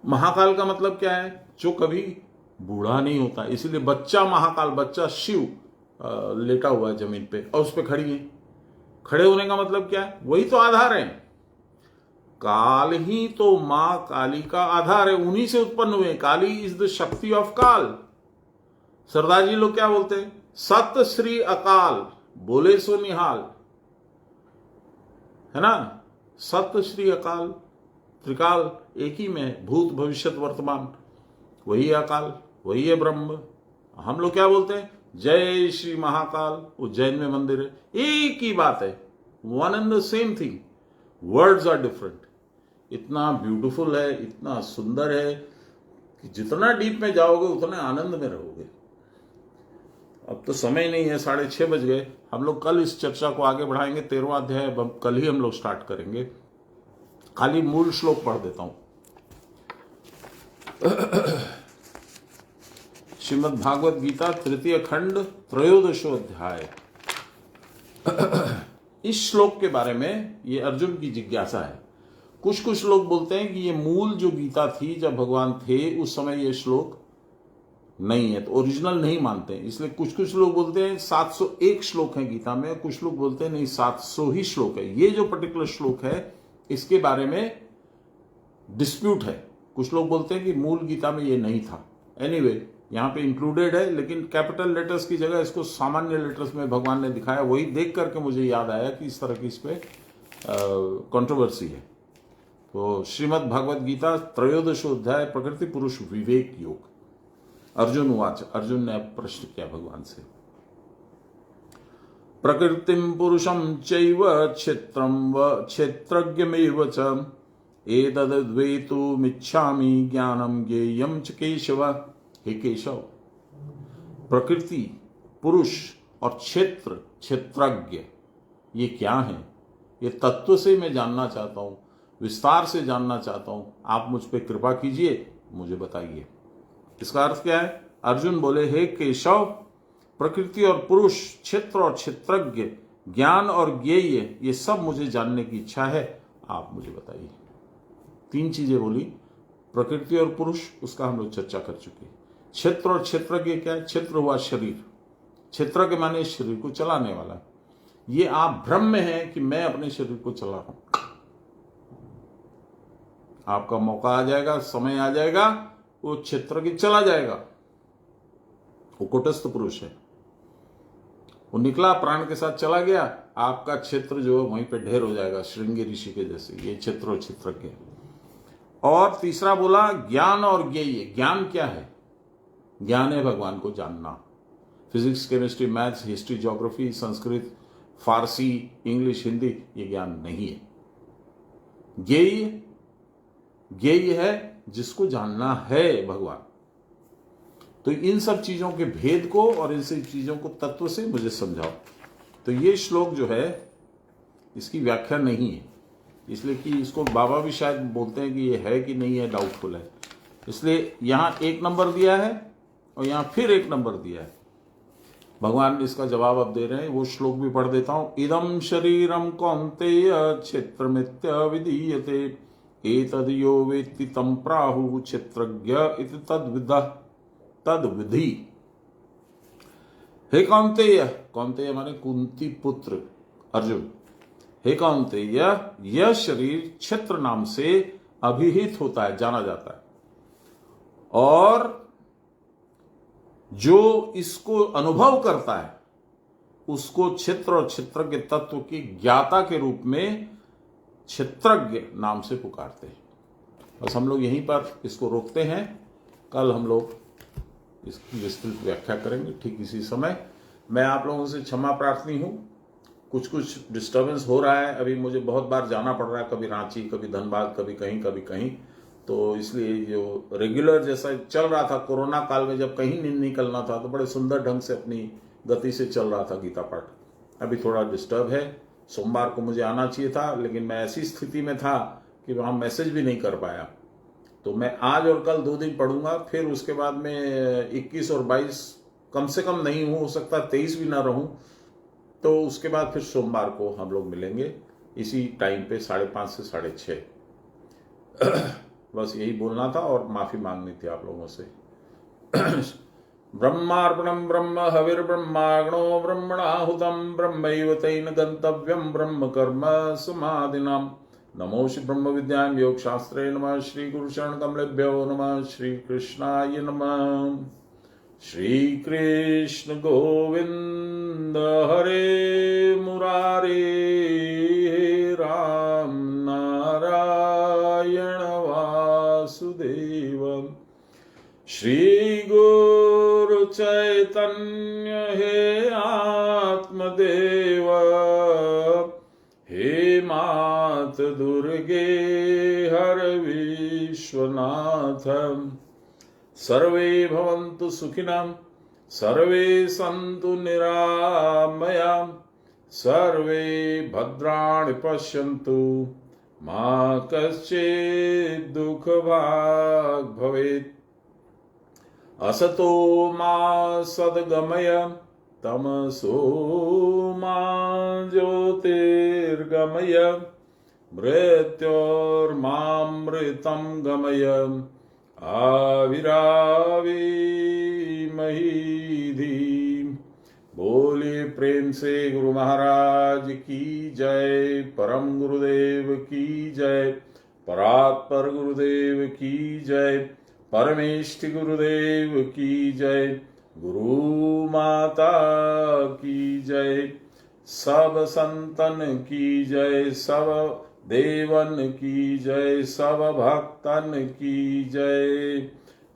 महाकाल का मतलब क्या है? जो कभी बूढ़ा नहीं होता, इसलिए बच्चा महाकाल, बच्चा शिव लेटा हुआ है जमीन पे और उस पे खड़ी है। खड़े होने का मतलब क्या है? वही तो आधार है। काल ही तो मां काली का आधार है, उन्हीं से उत्पन्न हुए। काली इज द शक्ति ऑफ काल। सरदार जी लोग क्या बोलते हैं? सत श्री अकाल, बोले सो निहाल, है ना। सत श्री अकाल, त्रिकाल एक ही में है, भूत भविष्यत वर्तमान, वही अकाल, वही है ब्रह्म। हम लोग क्या बोलते हैं? जय श्री महाकाल, उज्जैन में मंदिर है, एक ही बात है, one and the same thing, words are different. इतना ब्यूटीफुल है, इतना सुंदर है कि जितना डीप में जाओगे उतने आनंद में रहोगे। अब तो समय नहीं है, 6:30 बज गए। हम लोग कल इस चर्चा को आगे बढ़ाएंगे। 13वां अध्याय कल ही हम लोग स्टार्ट करेंगे। खाली मूल श्लोक पढ़ देता हूं। श्रीमद् भागवत गीता 3 खंड 13 अध्याय। इस श्लोक के बारे में ये अर्जुन की जिज्ञासा है। कुछ लोग बोलते हैं कि ये मूल जो गीता थी, जब भगवान थे उस समय ये श्लोक नहीं है, तो ओरिजिनल नहीं मानते हैं। इसलिए कुछ लोग बोलते हैं 701 श्लोक है गीता में, कुछ लोग बोलते हैं नहीं 700 ही श्लोक है। ये जो पर्टिकुलर श्लोक है इसके बारे में डिस्प्यूट है। कुछ लोग बोलते हैं कि मूल गीता में ये नहीं था। एनीवे, यहाँ पे इंक्लूडेड है, लेकिन कैपिटल लेटर्स की जगह इसको सामान्य लेटर्स में भगवान ने दिखाया। वही देख करके मुझे याद आया कि इस तरह की इस पे कंट्रोवर्सी है। तो श्रीमद् भागवत गीता 13 अध्याय, प्रकृति पुरुष विवेक योग। अर्जुन उवाच, अर्जुन ने प्रश्न किया भगवान से, प्रकृतिम पुरुषम चैव क्षेत्रम व क्षेत्रज्ञमेव च एतद्वेतुमिच्छामि ज्ञानम ज्ञेयं च केशव। हे केशव, प्रकृति, पुरुष और क्षेत्र, क्षेत्रज्ञ, ये क्या है? ये तत्व से मैं जानना चाहता हूं, विस्तार से जानना चाहता हूं। आप मुझ पे कृपा कीजिए, मुझे बताइए। इसका अर्थ क्या है? अर्जुन बोले, हे केशव, प्रकृति और पुरुष, क्षेत्र और क्षेत्रज्ञ, ज्ञान और ज्ञेय, ये सब मुझे जानने की इच्छा है, आप मुझे बताइए। 3 चीजें बोली, प्रकृति और पुरुष, उसका हम लोग चर्चा कर चुके। क्षेत्र और क्षेत्रज्ञ क्या है? क्षेत्र हुआ शरीर, क्षेत्र के माने शरीर को चलाने वाला। ये आप भ्रम में है कि मैं अपने शरीर को चला रहा हूं। आपका मौका आ जाएगा, समय आ जाएगा, वो क्षेत्र की चला जाएगा। वो कुटस्थ पुरुष है, वो निकला प्राण के साथ चला गया, आपका क्षेत्र जो है वहीं पे ढेर हो जाएगा, श्रृंगी ऋषि के जैसे। ये क्षेत्र और क्षेत्रज्ञ। और तीसरा बोला ज्ञान और ज्ञेय। ज्ञान क्या है? ज्ञान है भगवान को जानना। Physics, chemistry, maths, history, geography, Sanskrit, Farsi, English, Hindi, ये ज्ञान नहीं है। ज्ञेय, ज्ञेय है जिसको जानना है भगवान। तो इन सब चीजों के भेद को और इन सब चीजों को तत्व से मुझे समझाओ। तो ये श्लोक जो है इसकी व्याख्या नहीं है, इसलिए कि इसको बाबा भी शायद बोलते हैं कि ये है कि नहीं है, डाउटफुल है। इसलिए यहां 1 नंबर दिया है और यहां फिर 1 नंबर दिया है। भगवान इसका जवाब अब दे रहे हैं। वो श्लोक भी पढ़ देता हूं। इदम शरीरम कौन्तेय क्षेत्रमित्य विधीयते एतद् यो वेत्ति तं प्राहुः क्षेत्रज्ञ इति तद्विधि। हे कौन्तेय, कौन्तेय माने कुंती पुत्र अर्जुन, हे कौन्तेय, यह शरीर क्षेत्र नाम से अभिहित होता है, जाना जाता है, और जो इसको अनुभव करता है उसको क्षेत्र और क्षेत्रज्ञ तत्व की ज्ञाता के रूप में क्षेत्रज्ञ नाम से पुकारते हैं। बस हम लोग यहीं पर इसको रोकते हैं। कल हम लोग इसकी विस्तृत व्याख्या करेंगे ठीक इसी समय। मैं आप लोगों से क्षमा प्रार्थी हूं, कुछ डिस्टर्बेंस हो रहा है। अभी मुझे बहुत बार जाना पड़ रहा है, कभी रांची, कभी धनबाद, कभी कहीं, तो इसलिए जो रेगुलर जैसा चल रहा था कोरोना काल में, जब कहीं नहीं निकलना था, तो बड़े सुंदर ढंग से अपनी गति से चल रहा था गीता पाठ। अभी थोड़ा डिस्टर्ब है। सोमवार को मुझे आना चाहिए था, लेकिन मैं ऐसी स्थिति में था कि वहां मैसेज भी नहीं कर पाया। तो मैं आज और कल 2 दिन पढ़ूंगा, फिर उसके बाद में 21 और 22 कम से कम नहीं हो सकता 23 भी ना रहूं। तो उसके बाद फिर सोमवार को हम लोग मिलेंगे इसी टाइम पे 5:30 से 6:30। बस यही बोलना था और माफी मांगनी थी आप लोगों से। ब्रह्मार्पणम ब्रह्म हविर्ब्रह्माग्नो ब्रह्मणाहुतम ब्रह्मैव तेन गंतव्यम ब्रह्म कर्म समाधिनाम नमो श्री ब्रह्म विद्यां योग शास्त्रे नमः। श्री गुरु चरण कमलेभ्यो नमः। श्री कृष्णाय नमः। श्री कृष्ण गोविंद हरे मुरारे, हे राम नारायण वासुदेव। श्री गुरु चैतन्य हे आत्मदेव, हे मात दुर्गे हर विश्वनाथ। सर्वे भवन्तु सुखिनः, सर्वे सन्तु निरामयाः, सर्वे भद्राणि पश्यन्तु, मा कश्चित् दुःखभाग् भवेत्। असतो मा सद्गमय, तमसो मा ज्योतिर्गमय, मृत्योर्मामृतं गमय, आविराविमहीधि। बोलिए प्रेम से गुरु महाराज की जय, परम गुरुदेव की जय, परात्पर गुरुदेव की जय, परमेष्ठि गुरुदेव की जय, गुरु माता की जय, सब संतन की जय, सब देवन की जय, सब भक्तन की जय।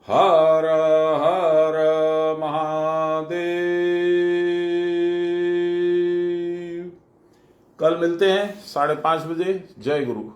हर हर महादेव। कल मिलते हैं 5:30 बजे। जय गुरु।